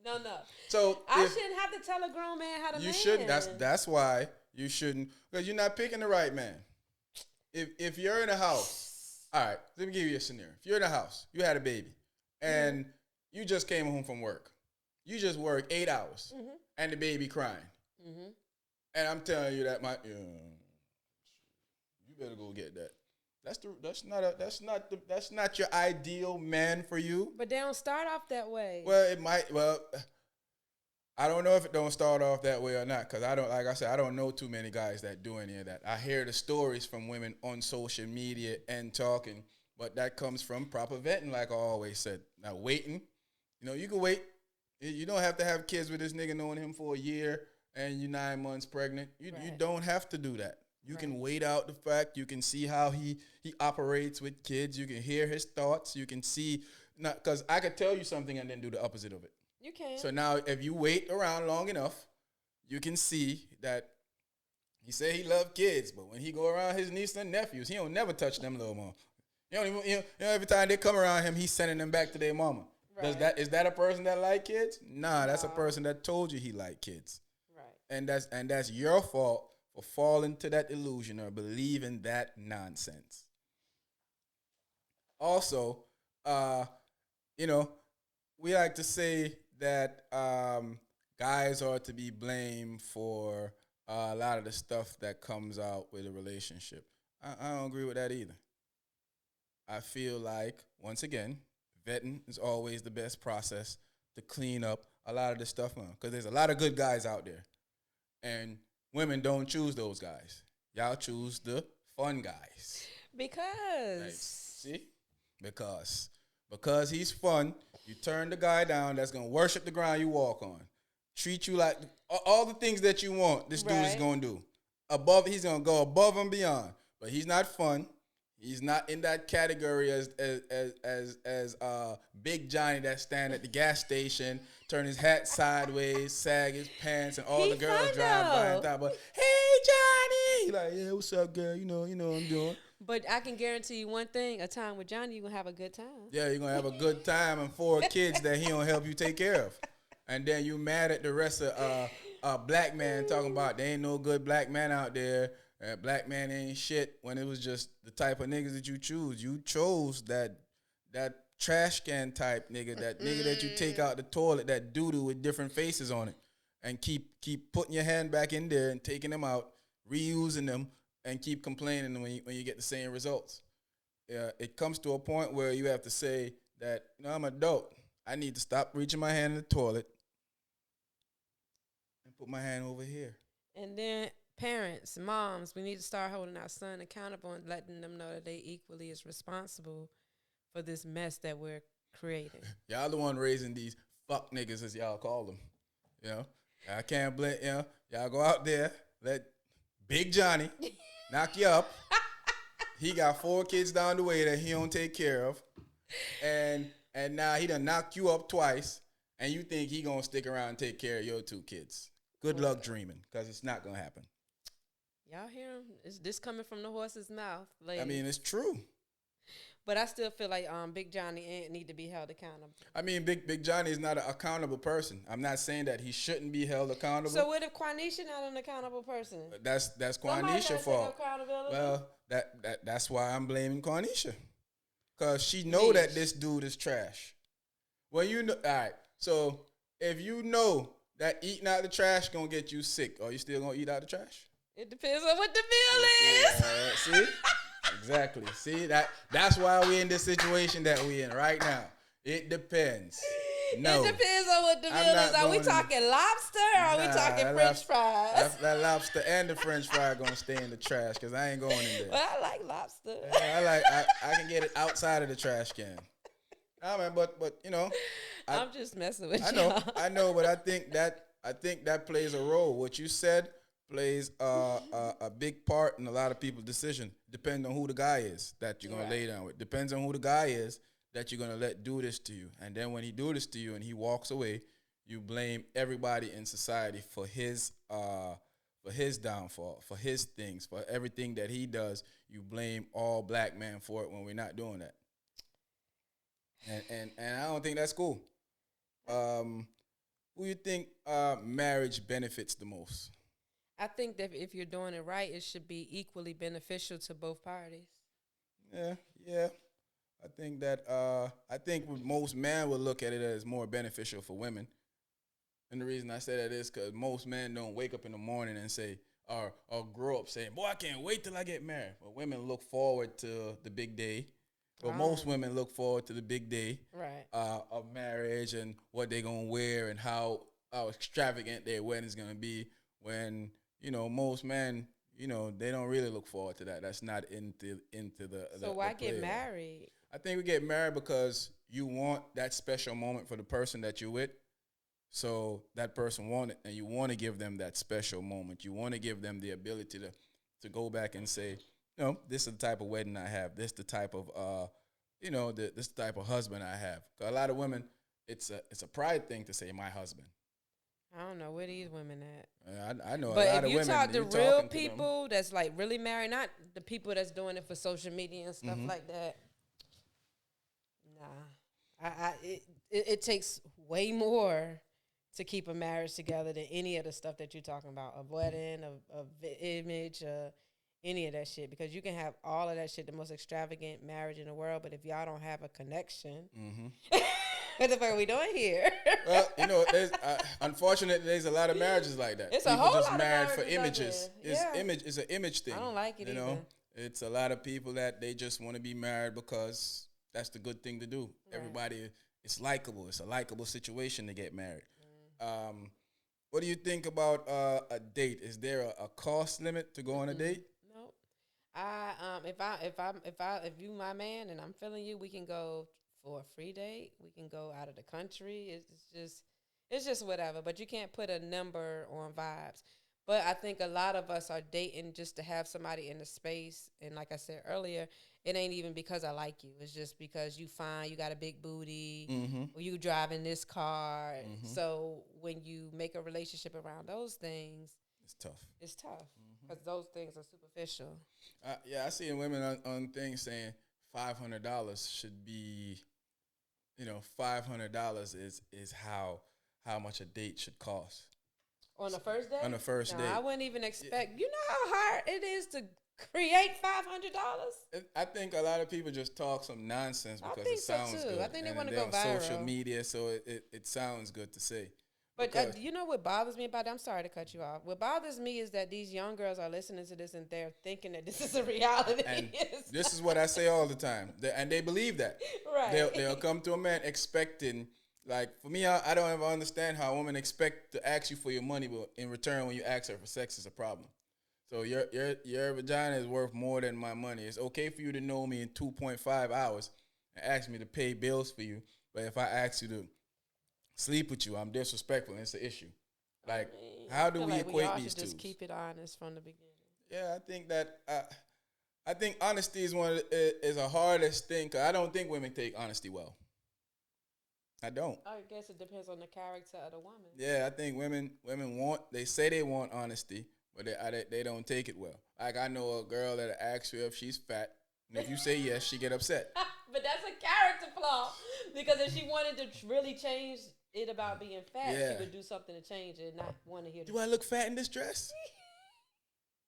Speaker 2: No, no.
Speaker 1: So
Speaker 2: I shouldn't have to tell a grown man how to
Speaker 1: you
Speaker 2: man.
Speaker 1: shouldn't. That's why you shouldn't, because you're not picking the right man. If you're in a house, all right. Let me give you a scenario. If you're in a house, you had a baby, and you just came home from work. You just worked 8 hours, and the baby crying. And I'm telling you that you better go get that. That's not your ideal man for you.
Speaker 2: But they don't start off that way.
Speaker 1: Well, it might. Well, I don't know if it don't start off that way or not, because I don't. Like I said, I don't know too many guys that do any of that. I hear the stories from women on social media and talking, but that comes from proper vetting, like I always said. Now waiting, you can wait. You don't have to have kids with this nigga knowing him for a year and you're 9 months pregnant. You don't have to do that. You can wait out the fact. You can see how he operates with kids. You can hear his thoughts. You can see, because I could tell you something and then do the opposite of it.
Speaker 2: You can.
Speaker 1: So now if you wait around long enough, you can see that he say he love kids, but when he go around his nieces and nephews, he don't never touch them little more. Every time they come around him, he's sending them back to their mama. Right. Is that a person that like kids? Nah, that's a person that told you he like kids. Right. And that's your fault for falling to that illusion or believing that nonsense. Also, we like to say that guys are to be blamed for a lot of the stuff that comes out with a relationship. I don't agree with that either. I feel like, once again, vetting is always the best process to clean up a lot of the stuff on. Because there's a lot of good guys out there. And women don't choose those guys. Y'all choose the fun guys.
Speaker 2: Because.
Speaker 1: Like, see? Because he's fun, you turn the guy down that's going to worship the ground you walk on. Treat you like all the things that you want, this dude is going to do. He's going to go above and beyond. But he's not fun. He's not in that category as Big Johnny that stand at the gas station, turn his hat sideways, sag his pants, and all the girls drive by and talk about, "Hey Johnny," he like, "Yeah, what's up, girl? You know what I'm doing."
Speaker 2: But I can guarantee you one thing: a time with Johnny, you're gonna have a good time.
Speaker 1: Yeah, you're gonna have a good time and 4 kids that he don't help you take care of, and then you mad at the rest of black man talking about there ain't no good black man out there. Black man ain't shit, when it was just the type of niggas that you choose. You chose that trash can type nigga, that nigga that you take out the toilet, that doo-doo with different faces on it, and keep putting your hand back in there and taking them out, reusing them, and keep complaining when you get the same results. It comes to a point where you have to say that, I'm an adult. I need to stop reaching my hand in the toilet and put my hand over here.
Speaker 2: And then parents, moms, we need to start holding our son accountable and letting them know that they equally is responsible for this mess that we're creating.
Speaker 1: Y'all the one raising these fuck niggas, as y'all call them. I can't blame, y'all go out there, let Big Johnny knock you up. He got 4 kids down the way that he don't take care of. And now he done knocked you up twice, and you think he gonna stick around and take care of your 2 kids. Good luck dreaming, because it's not gonna happen.
Speaker 2: Y'all hear him? Is this coming from the horse's mouth, ladies?
Speaker 1: I mean, it's true.
Speaker 2: But I still feel like Big Johnny need to be held accountable.
Speaker 1: I mean, Big Johnny is not an accountable person. I'm not saying that he shouldn't be held accountable.
Speaker 2: So what if Quanisha not an accountable person?
Speaker 1: That's Quanisha's fault. Well, that's why I'm blaming Quanisha, because she know that this dude is trash. Well, all right. So if you know that eating out the trash gonna get you sick, are you still gonna eat out the trash?
Speaker 2: It depends on what the bill is.
Speaker 1: See? Exactly. See, that's why we're in this situation that we're in right now. It depends. No.
Speaker 2: It depends on what the bill is. Are we talking lobster or are we talking French fries?
Speaker 1: That lobster and the French fry gonna stay in the trash, because I ain't going in there.
Speaker 2: Well, I like lobster.
Speaker 1: I can get it outside of the trash can. I mean, but
Speaker 2: I'm just messing with you.
Speaker 1: I know, but I think that plays a role. What you said plays a big part in a lot of people's decision. Depends on who the guy is that you're gonna lay down with. Depends on who the guy is that you're gonna let do this to you. And then when he do this to you and he walks away, you blame everybody in society for his downfall, for his things, for everything that he does. You blame all black men for it when we're not doing that. And I don't think that's cool. Who you think marriage benefits the most?
Speaker 2: I think that if you're doing it right, it should be equally beneficial to both parties.
Speaker 1: Yeah, yeah. I think most men will look at it as more beneficial for women. And the reason I say that is because most men don't wake up in the morning and say, or grow up saying, boy, I can't wait till I get married. But women look forward to the big day. Well, most women look forward to the big day
Speaker 2: Right.
Speaker 1: of marriage and what they're going to wear and how extravagant their wedding's going to be. When, most men, they don't really look forward to that. That's not into
Speaker 2: So
Speaker 1: the
Speaker 2: why
Speaker 1: play.
Speaker 2: get married?
Speaker 1: I think we get married because you want that special moment for the person that you're with. So that person want it, and you want to give them that special moment. You want to give them the ability to go back and say, this is the type of wedding I have. This the type of this type of husband I have. 'Cause a lot of women, it's a pride thing to say my husband.
Speaker 2: I don't know where these women at.
Speaker 1: I know
Speaker 2: But
Speaker 1: a lot
Speaker 2: if
Speaker 1: of
Speaker 2: you
Speaker 1: women.
Speaker 2: talk to
Speaker 1: you're
Speaker 2: real
Speaker 1: talking to them.
Speaker 2: people that's like really married, not the people that's doing it for social media and stuff like that, nah. It takes way more to keep a marriage together than any of the stuff that you're talking about, a wedding, a image, any of that shit. Because you can have all of that shit, the most extravagant marriage in the world, but if y'all don't have a connection, what the fuck are we doing here?
Speaker 1: Well, there's unfortunately there's a lot of marriages like that.
Speaker 2: It's
Speaker 1: People
Speaker 2: a whole
Speaker 1: just
Speaker 2: lot of
Speaker 1: married for
Speaker 2: marriages out
Speaker 1: images.
Speaker 2: there. Yeah.
Speaker 1: It's an image thing.
Speaker 2: I don't like it either.
Speaker 1: It's a lot of people that they just want to be married because that's the good thing to do. Right. Everybody, it's likable. It's a likable situation to get married. What do you think about a date? Is there a cost limit to go on a date?
Speaker 2: Nope. If you my man and I'm feeling you, we can go for a free date. We can go out of the country. It's just whatever. But you can't put a number on vibes. But I think a lot of us are dating just to have somebody in the space. And like I said earlier, it ain't even because I like you. It's just because you fine, you got a big booty, or you driving this car. So when you make a relationship around those things,
Speaker 1: it's tough.
Speaker 2: It's tough because those things are superficial.
Speaker 1: I see women on things saying $500 should be, $500 is how much a date should cost.
Speaker 2: On the first date?
Speaker 1: On the first date.
Speaker 2: I wouldn't even expect. You know how hard it is to create $500?
Speaker 1: I think a lot of people just talk some nonsense because it sounds good.
Speaker 2: I think they want to go viral.
Speaker 1: On social media, so it sounds good to say.
Speaker 2: But you know what bothers me about it? I'm sorry to cut you off. What bothers me is that these young girls are listening to this and they're thinking that this is a reality.
Speaker 1: And this is what I say all the time. And they believe that.
Speaker 2: Right.
Speaker 1: They'll come to a man expecting. Like, for me, I don't ever understand how a woman expect to ask you for your money, but in return, when you ask her for sex, is a problem. So your vagina is worth more than my money. It's okay for you to know me in 2.5 hours and ask me to pay bills for you, but if I ask you to sleep with you, I'm disrespectful, and it's an issue. Like, how do we equate these two?
Speaker 2: Just keep it honest from the beginning.
Speaker 1: Yeah, I think honesty is is the hardest thing, because I don't think women take honesty well. I don't.
Speaker 2: I guess it depends on the character of the woman.
Speaker 1: Yeah, I think women they say they want honesty, but they don't take it well. Like, I know a girl that asks you if she's fat, and if you say yes, she get upset.
Speaker 2: But that's a character flaw, because if she wanted to really change it about being fat, she would do something to change it, not want to hear.
Speaker 1: Do I look fat in this dress?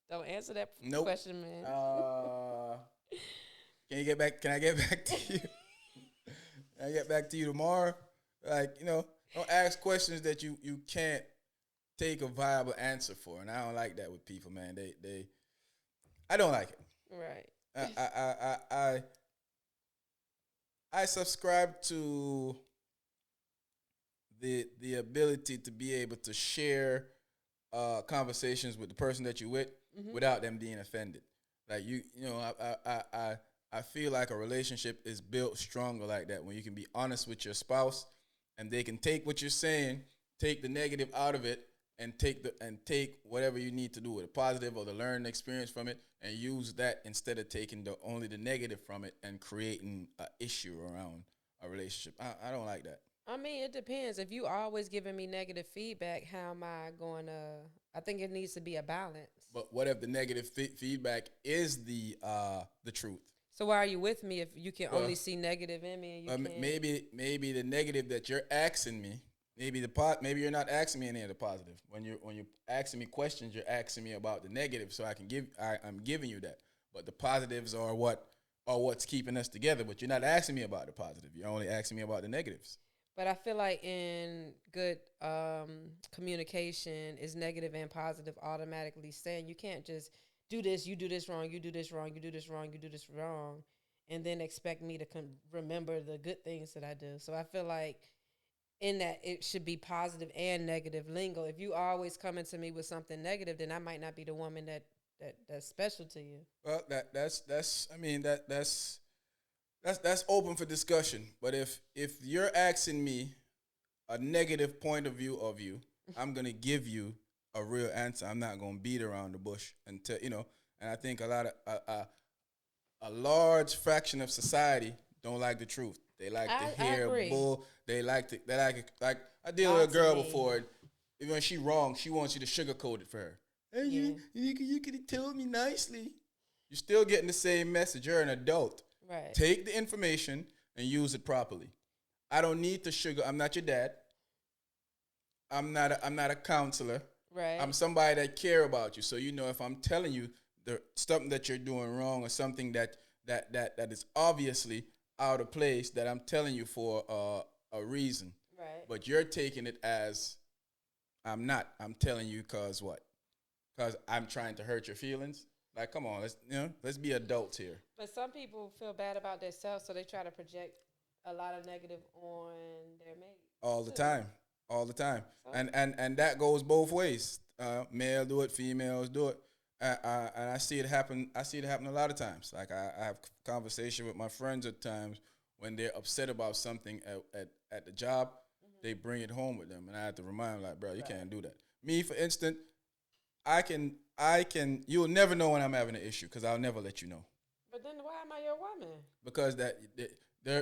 Speaker 2: Don't answer that question, man.
Speaker 1: Can I get back to you? Can I get back to you tomorrow? Like, don't ask questions that you can't take a viable answer for. And I don't like that with people, man. I don't like it.
Speaker 2: Right.
Speaker 1: I subscribe to the ability to be able to share conversations with the person that you're with without them being offended. Like, I feel like a relationship is built stronger like that, when you can be honest with your spouse and they can take what you're saying, take the negative out of it, and take whatever you need to do with it, positive or the learning experience from it, and use that instead of taking only the negative from it and creating an issue around a relationship. I don't like that.
Speaker 2: I mean, it depends. If you always giving me negative feedback, how am I going to? I think it needs to be a balance.
Speaker 1: But what if the negative feedback is the truth?
Speaker 2: So why are you with me if you can only see negative in me? And you can't?
Speaker 1: Maybe the negative that you're asking me maybe you're not asking me any of the positive. When you're asking me questions, you're asking me about the negative, so I'm giving you that. But the positives are what's keeping us together. But you're not asking me about the positive. You're only asking me about the negatives.
Speaker 2: But I feel like in good communication is negative and positive automatically saying you can't just do this, you do this wrong, you do this wrong, you do this wrong, you do this wrong, and then expect me to remember the good things that I do. So I feel like in that it should be positive and negative lingo. If you always coming to me with something negative, then I might not be the woman that's special to you.
Speaker 1: Well, that's I mean that's open for discussion. But if you're asking me a negative point of view of you, I'm gonna give you a real answer. I'm not gonna beat around the bush until you know. And I think a large fraction of society don't like the truth. They like to hear bull. They like like I deal with a girl before. Even when she wrong, she wants you to sugarcoat it for her. Hey, you could have told me nicely. You're still getting the same message. You're an adult.
Speaker 2: Right.
Speaker 1: Take the information and use it properly. I don't need to sugar. I'm not your dad. I'm not a counselor.
Speaker 2: Right.
Speaker 1: I'm somebody that care about you. So you know if I'm telling you something that you're doing wrong or something that is obviously out of place, that I'm telling you for a reason.
Speaker 2: Right.
Speaker 1: But you're taking it as I'm not. I'm telling you because what? Because I'm trying to hurt your feelings. Like, come on, let's be adults here.
Speaker 2: But some people feel bad about themselves, so they try to project a lot of negative on their mate.
Speaker 1: All the time. So, and that goes both ways. Male do it, females do it. And I see it happen. I see it happen a lot of times. Like I have conversation with my friends at times when they're upset about something at the job, they bring it home with them, and I have to remind them, like, bro, you can't do that. Me, for instance, I can. You'll never know when I'm having an issue because I'll never let you know.
Speaker 2: But then why am I your woman?
Speaker 1: Because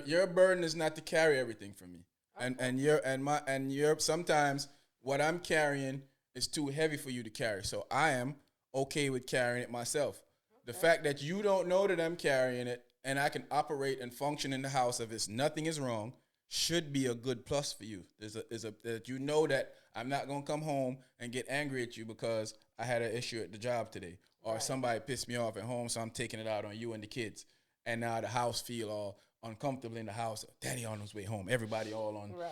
Speaker 1: your burden is not to carry everything for me, okay. and your sometimes what I'm carrying is too heavy for you to carry. So I am okay with carrying it myself. Okay. The fact that you don't know that I'm carrying it and I can operate and function in the house if nothing is wrong should be a good plus for you. That you know that I'm not gonna come home and get angry at you because I had an issue at the job today, or somebody pissed me off at home, so I'm taking it out on you and the kids. And now the house feel all uncomfortable in the house. Daddy on his way home. Everybody all on.
Speaker 2: Right.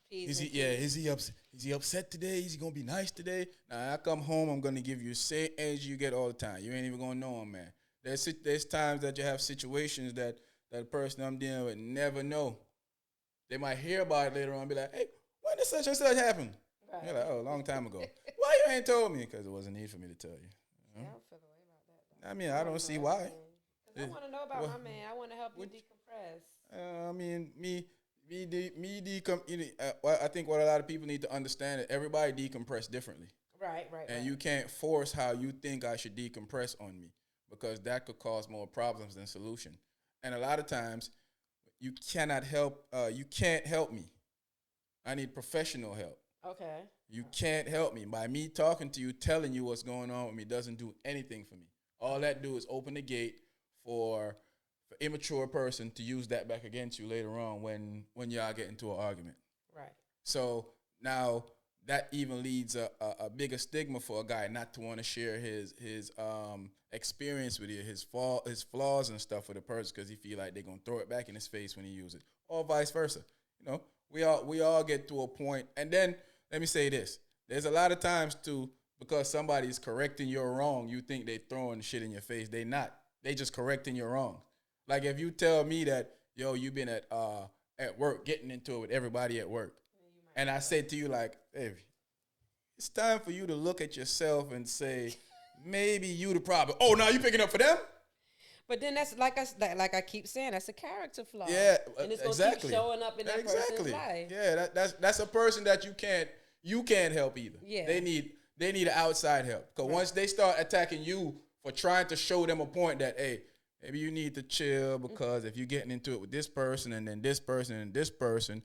Speaker 1: Is he upset today? Is he gonna be nice today? Now I come home, I'm gonna give you the same energy you get all the time. You ain't even gonna know him, man. There's times that you have situations that the person I'm dealing with never know. They might hear about it later on and be like, hey, when did such and such happen? Right. You're like, oh, a long time ago. Why you ain't told me? Because it wasn't need for me to tell you.
Speaker 2: I don't feel the way about that.
Speaker 1: I mean, I don't see why.
Speaker 2: Because I want to know about my man. I want to help you decompress.
Speaker 1: I mean, I think what a lot of people need to understand is everybody decompress differently.
Speaker 2: Right.
Speaker 1: And you can't force how you think I should decompress on me because that could cause more problems than solution. And a lot of times, you can't help me. I need professional help.
Speaker 2: Okay.
Speaker 1: You can't help me. By me talking to you, telling you what's going on with me doesn't do anything for me. All that do is open the gate for immature person to use that back against you later on when y'all get into an argument.
Speaker 2: Right.
Speaker 1: So now that even leads a bigger stigma for a guy not to want to share his experience with you, his flaws and stuff with a person because he feel like they're gonna throw it back in his face when he use it, or vice versa. You know, we all get to a point, and then let me say this: there's a lot of times too, because somebody's correcting your wrong, you think they throwing shit in your face. They not. They just correcting your wrong. Like if you tell me that, yo, you've been at work getting into it with everybody at work, and I said to you like, hey, it's time for you to look at yourself and say, maybe you the problem. Oh, now you picking up for them?
Speaker 2: But then that's like I keep saying, that's a character flaw.
Speaker 1: Yeah,
Speaker 2: and it's gonna keep showing up in that person's life.
Speaker 1: Yeah, that's a person that you can't help either.
Speaker 2: Yeah,
Speaker 1: they need outside help because once they start attacking you for trying to show them a point that, hey, maybe you need to chill because if you're getting into it with this person and then this person and this person,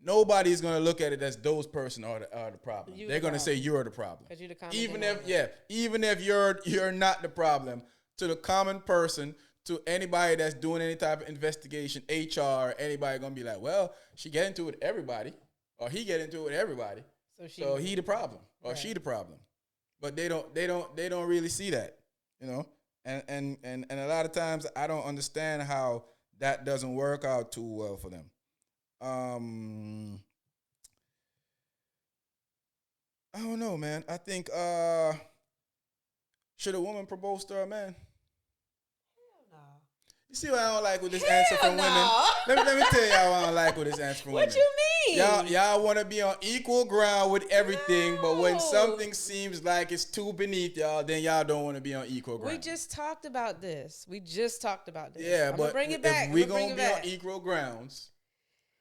Speaker 1: nobody's gonna look at it as those person are the problem. They're gonna say you're the problem. Even if you're not the problem, to the common person, to anybody that's doing any type of investigation, HR, anybody gonna be like, well, she get into it with everybody. or he get into it with everybody. So he the problem, or she the problem. But they don't really see that, you know. And a lot of times I don't understand how that doesn't work out too well for them. I don't know, man. I think should a woman propose to a man?
Speaker 2: No.
Speaker 1: You see what I don't like with this answer from women?
Speaker 2: No.
Speaker 1: Let me tell y'all what I don't like with this answer from women.
Speaker 2: What you mean?
Speaker 1: Y'all want to be on equal ground with everything, but when
Speaker 2: No.
Speaker 1: something seems like it's too beneath y'all, then y'all don't want to be on equal ground.
Speaker 2: We just talked about this.
Speaker 1: Yeah,
Speaker 2: I'm
Speaker 1: but
Speaker 2: bring it back.
Speaker 1: if we're going to be on equal grounds,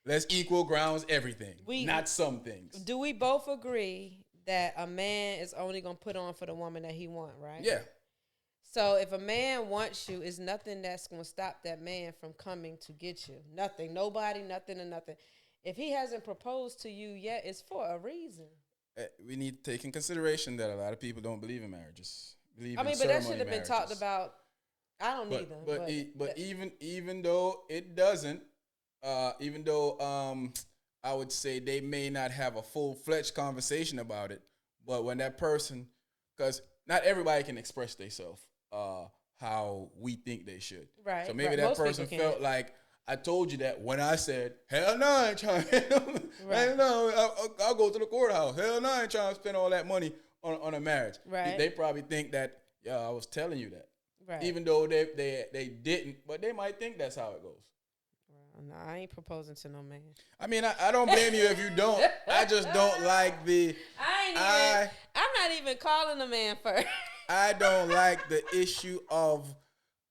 Speaker 1: let's equal grounds everything, not some things.
Speaker 2: Do we both agree that a man is only going to put on for the woman that he wants, right?
Speaker 1: Yeah.
Speaker 2: So if a man wants you, it's nothing that's going to stop that man from coming to get you. Nothing. Nobody, nothing, and nothing. If he hasn't proposed to you yet, it's for a reason.
Speaker 1: We need to take in consideration that a lot of people don't believe in marriages.
Speaker 2: But that should have been talked about. I don't either.
Speaker 1: But even though it doesn't, even though I would say they may not have a full-fledged conversation about it, but when that person, because not everybody can express themselves how we think they should.
Speaker 2: Right.
Speaker 1: So maybe that
Speaker 2: Most
Speaker 1: person
Speaker 2: people can't.
Speaker 1: felt like, I told you that when I said, hell no, I ain't trying
Speaker 2: Right.
Speaker 1: I'll go to the courthouse. Hell no, I ain't trying to spend all that money on a marriage.
Speaker 2: Right.
Speaker 1: They probably think that, yeah, I was telling you that.
Speaker 2: Right.
Speaker 1: Even though they didn't, but they might think that's how it goes.
Speaker 2: Well, no, I ain't proposing to no man.
Speaker 1: I mean, I don't blame you if you don't. I just don't like
Speaker 2: I'm not even calling a man first.
Speaker 1: I don't like the issue of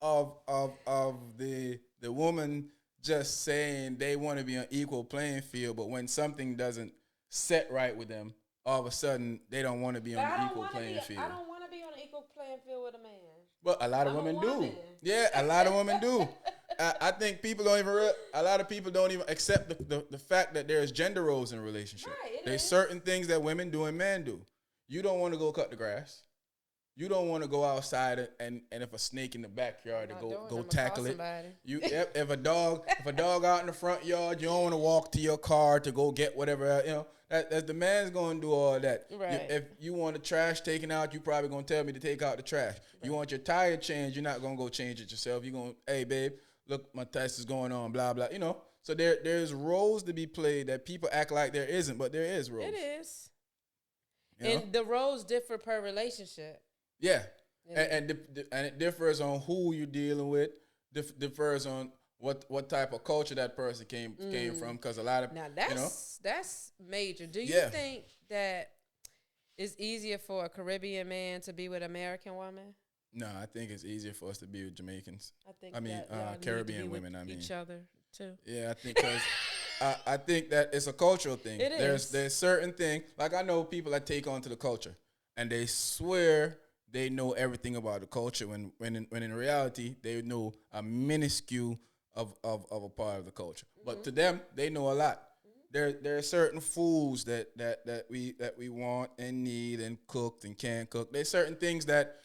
Speaker 1: the woman just saying they want to be on equal playing field, but when something doesn't set right with them, all of a sudden they don't want to be on equal playing field.
Speaker 2: I don't want to be on an equal playing field with a man.
Speaker 1: But a lot of women do. Yeah, a lot of women do. I think people don't even. A lot of people don't even accept the fact that there's gender roles in a relationship.
Speaker 2: Right,
Speaker 1: there's certain things that women do and men do. You don't want to go cut the grass. You don't want to go outside and if a snake in the backyard to go tackle it. If a dog out in the front yard, you don't want to walk to your car to go get whatever. You know that the man's going to do all that.
Speaker 2: Right.
Speaker 1: If you want the trash taken out, you probably going to tell me to take out the trash. Right. You want your tire changed, you're not going to go change it yourself. You're going, hey babe, look, my test is going on, blah blah. You know, so there's roles to be played that people act like there isn't, but there is roles.
Speaker 2: It is.
Speaker 1: You
Speaker 2: and the roles differ per relationship.
Speaker 1: Yeah, and it differs on who you're dealing with. Differs on what type of culture that person came from. Because a lot of
Speaker 2: that's major. Do you think that it's easier for a Caribbean man to be with an American woman?
Speaker 1: No, I think it's easier for us to be with Jamaicans.
Speaker 2: I mean
Speaker 1: Caribbean women. I mean
Speaker 2: each other too.
Speaker 1: Yeah, I think because I think that it's a cultural thing.
Speaker 2: It is.
Speaker 1: There's certain thing, like I know people that take on to the culture and they swear they know everything about the culture when in reality they know a minuscule of a part of the culture. Mm-hmm. But to them, they know a lot. Mm-hmm. There are certain foods that we want and need and cooked and can't cook. There's certain things that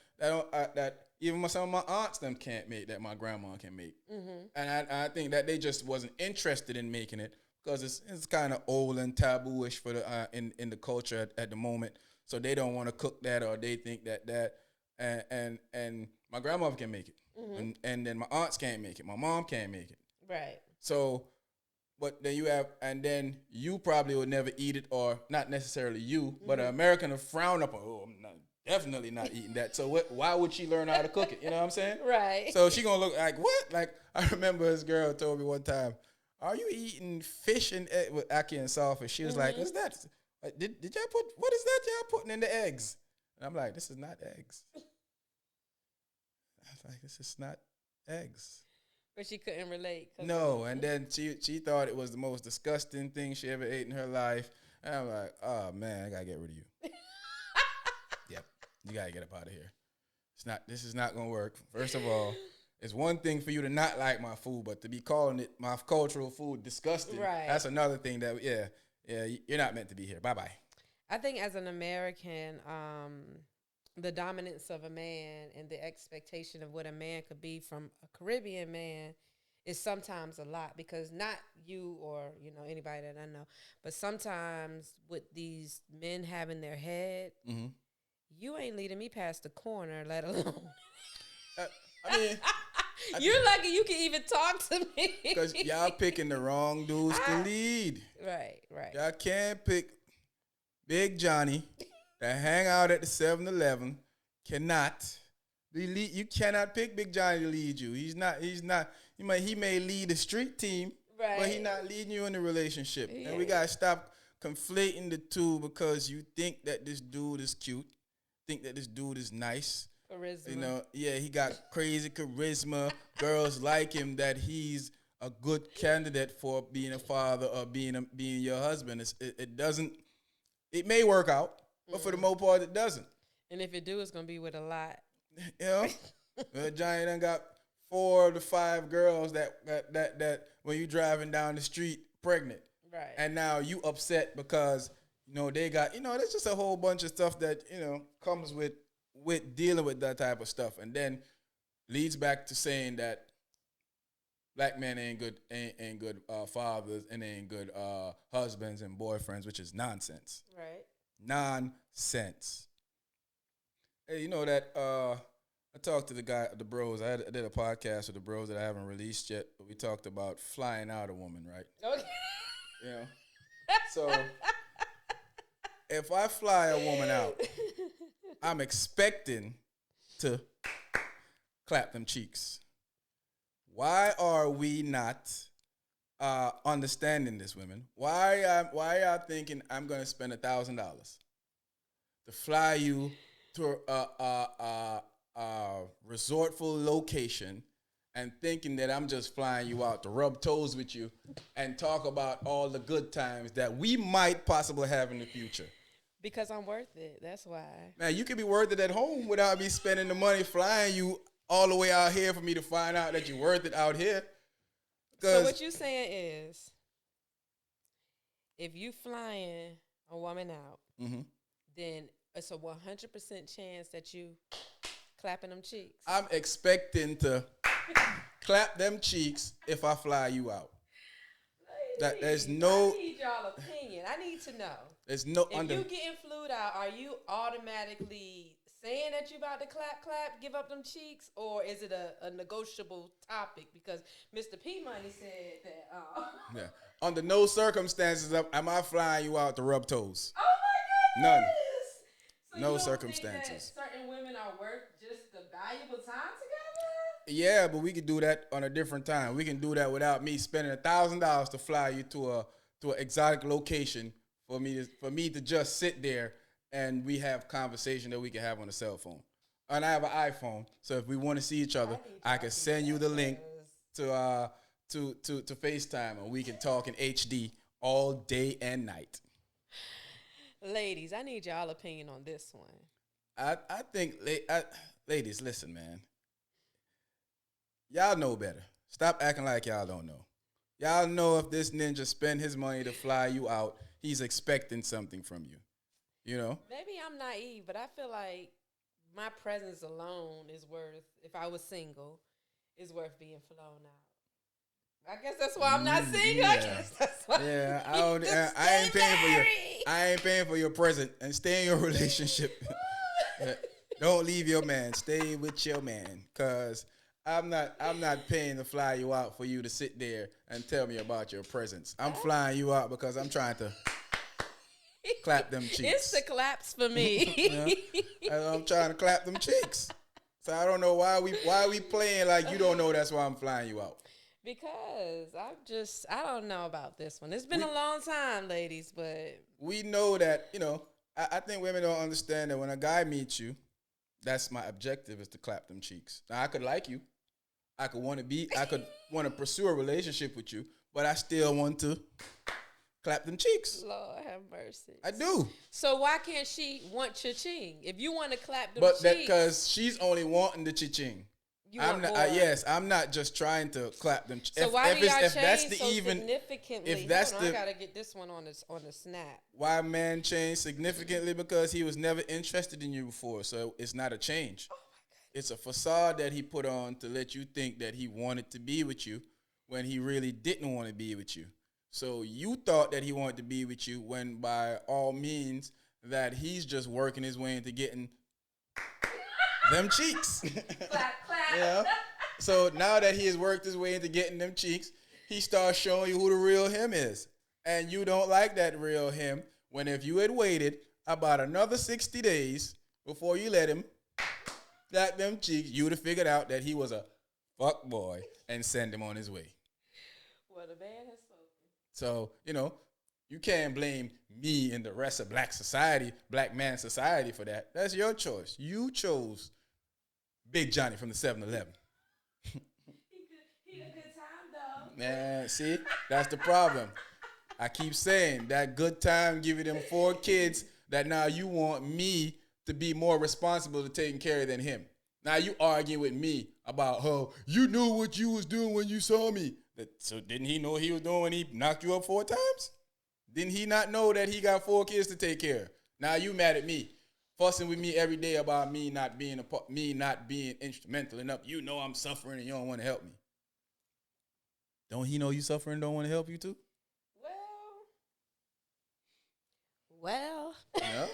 Speaker 1: even some of my aunts them can't make that my grandma can make. Mm-hmm. And I think that they just wasn't interested in making it because it's kind of old and taboo-ish for the in the culture at the moment. So they don't want to cook that, or they think that and my grandmother can make it, mm-hmm. and then my aunts can't make it, my mom can't make it.
Speaker 2: Right.
Speaker 1: So, but then then you probably would never eat it, or not necessarily you, mm-hmm. but an American will frown upon. Oh, I'm definitely not eating that. So why would she learn how to cook it? You know what I'm saying? Right. So she gonna look like what? Like I remember this girl told me one time, "Are you eating fish and egg with ackee and saltfish?" She was mm-hmm. like, "What's that? Did y'all put, what is that y'all putting in the eggs?" And I'm like, "This is not eggs." I was like, "This is not eggs."
Speaker 2: But she couldn't relate.
Speaker 1: No, and then she thought it was the most disgusting thing she ever ate in her life. And I'm like, "Oh man, I gotta get rid of you." Yep, you gotta get up out of here. This is not gonna work. First of all, it's one thing for you to not like my food, but to be calling it my cultural food disgusting, right? That's another thing that yeah, you're not meant to be here. Bye-bye.
Speaker 2: I think as an American, the dominance of a man and the expectation of what a man could be from a Caribbean man is sometimes a lot, because not you or anybody that I know, but sometimes with these men having their head, you ain't leading me past the corner, let alone.
Speaker 1: I mean,
Speaker 2: You're lucky you can even talk to me.
Speaker 1: Because y'all picking the wrong dudes to lead.
Speaker 2: Right.
Speaker 1: Y'all can't pick Big Johnny that hang out at the 7-Eleven. Cannot. You cannot pick Big Johnny to lead you. He's not. He may lead the street team,
Speaker 2: right,
Speaker 1: but he's not leading you in the relationship.
Speaker 2: Yeah.
Speaker 1: And we gotta stop conflating the two because you think that this dude is cute, think that this dude is nice.
Speaker 2: Charisma.
Speaker 1: He got crazy charisma. Girls like him, that he's a good candidate for being a father or being your husband. It doesn't. It may work out, but for the most part, it doesn't.
Speaker 2: And if it do, it's gonna be with a lot.
Speaker 1: Johnny done got 4 to 5 girls that when you driving down the street pregnant,
Speaker 2: right?
Speaker 1: And now you upset because they got there's just a whole bunch of stuff that comes with dealing with that type of stuff, and then leads back to saying that black men ain't good fathers and ain't good husbands and boyfriends, which is nonsense.
Speaker 2: Right.
Speaker 1: Nonsense. Hey, you know that I talked to the bros. I did a podcast with the bros that I haven't released yet, but we talked about flying out a woman, right? Okay. So if I fly a woman out, I'm expecting to clap them cheeks. Why are we not understanding this, women? Why y'all thinking I'm gonna spend $1,000 to fly you to a resortful location and thinking that I'm just flying you out to rub toes with you and talk about all the good times that we might possibly have in the future?
Speaker 2: Because I'm worth it. That's why.
Speaker 1: Man, you could be worth it at home without me spending the money flying you all the way out here for me to find out that you're worth it out here.
Speaker 2: So what you saying is, if you flying a woman out, then it's a 100% chance that you clapping them cheeks.
Speaker 1: I'm expecting to clap them cheeks if I fly you out. That there's no.
Speaker 2: I need y'all opinion. I need to know.
Speaker 1: There's no.
Speaker 2: If you getting flued out, are you automatically saying that you about to clap, give up them cheeks, or is it a negotiable topic? Because Mr. P Money said that.
Speaker 1: Yeah. Under no circumstances am I flying you out to rub toes.
Speaker 2: Oh my goodness.
Speaker 1: None.
Speaker 2: So
Speaker 1: no
Speaker 2: you don't
Speaker 1: circumstances.
Speaker 2: Think that certain women are worth just the valuable time together?
Speaker 1: Yeah, but we could do that on a different time. We can do that without me spending $1,000 to fly you to an exotic location for me to just sit there and we have conversation that we can have on a cell phone. And I have an iPhone, so if we want to see each other, I can send you the link to FaceTime, and we can talk in HD all day and night.
Speaker 2: Ladies, I need y'all opinion on this one.
Speaker 1: I think, ladies, listen, man. Y'all know better. Stop acting like y'all don't know. Y'all know if this ninja spend his money to fly you out, he's expecting something from you.
Speaker 2: Maybe I'm naive, but I feel like my presence alone is worth, if I was single, is worth being flown out. I guess that's why I'm not single. I guess that's why.
Speaker 1: Yeah, I ain't paying for your present, and stay in your relationship. Don't leave your man. Stay with your man, cause I'm not paying to fly you out for you to sit there and tell me about your presence. I'm flying you out because I'm trying to clap them cheeks.
Speaker 2: It's the claps for me.
Speaker 1: I'm trying to clap them cheeks. So I don't know why we playing like you don't know that's why I'm flying you out.
Speaker 2: Because I don't know about this one. It's been a long time, ladies, but
Speaker 1: we know that, I think women don't understand that when a guy meets you, that's my objective, is to clap them cheeks. Now, I could like you. I could want to pursue a relationship with you, but I still want to clap them cheeks.
Speaker 2: Lord have mercy.
Speaker 1: I do.
Speaker 2: So why can't she want cha-ching? If you want to clap them
Speaker 1: but
Speaker 2: cheeks.
Speaker 1: But because she's only wanting the cha-ching. I'm not just trying to clap them.
Speaker 2: So why do y'all change so significantly? I gotta get this one on the snap.
Speaker 1: Why man changed significantly? Because he was never interested in you before, so it's not a change. Oh my God. It's a facade that he put on to let you think that he wanted to be with you, when he really didn't want to be with you. So you thought that he wanted to be with you when by all means that he's just working his way into getting them cheeks.
Speaker 2: Clap, clap.
Speaker 1: Yeah. So now that he has worked his way into getting them cheeks, he starts showing you who the real him is. And you don't like that real him when if you had waited about another 60 days before you let him got them cheeks, you would have figured out that he was a fuck boy and send him on his way.
Speaker 2: Well, the man has spoken.
Speaker 1: So, you can't blame me and the rest of black society, black man society for that. That's your choice. You chose Big Johnny from the 7-Eleven.
Speaker 2: He a good time, though.
Speaker 1: Man, see, that's the problem. I keep saying that good time giving them 4 kids that now you want me to be more responsible to taking care of than him. Now you arguing with me about how you knew what you was doing when you saw me. So didn't he know what he was doing when he knocked you up 4 times? Didn't he not know that he got 4 kids to take care of? Now you mad at me, fussing with me every day about me not being instrumental enough. You know I'm suffering and you don't want to help me. Don't he know you suffering and don't want to help you too?
Speaker 2: Well.
Speaker 1: Yeah.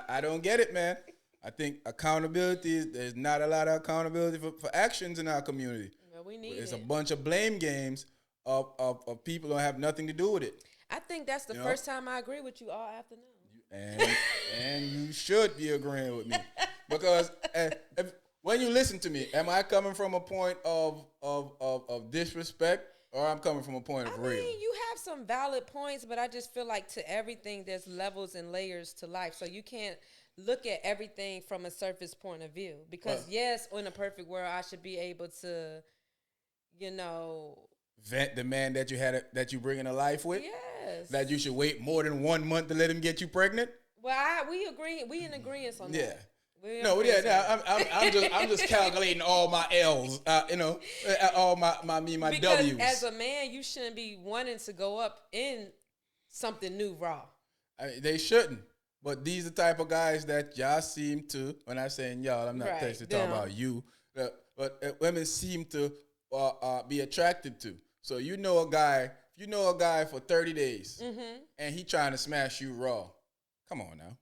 Speaker 1: I don't get it, man. I think accountability, there's not a lot of accountability for actions in our community.
Speaker 2: Well, we need
Speaker 1: It's
Speaker 2: it.
Speaker 1: a bunch of blame games of people who don't have nothing to do with it.
Speaker 2: I think that's the first time I agree with you all afternoon.
Speaker 1: And you should be agreeing with me. Because when you listen to me, am I coming from a point of disrespect or I'm coming from a point of real?
Speaker 2: I mean, you have some valid points, but I just feel like to everything, there's levels and layers to life. So you can't look at everything from a surface point of view. Because, yes, in a perfect world, I should be able to,
Speaker 1: vent the man that you bring into life with?
Speaker 2: Yes.
Speaker 1: That you should wait more than 1 month to let him get you pregnant?
Speaker 2: Well, we agree. We in agreement on that.
Speaker 1: I'm just calculating all my L's, all my
Speaker 2: because
Speaker 1: W's.
Speaker 2: As a man, you shouldn't be wanting to go up in something new raw.
Speaker 1: I mean, they shouldn't. But these are the type of guys that y'all seem to, when I'm saying y'all, I'm not talking about you, but women seem to be attracted to. So you know a guy for 30 days and he trying to smash you raw. Come on now.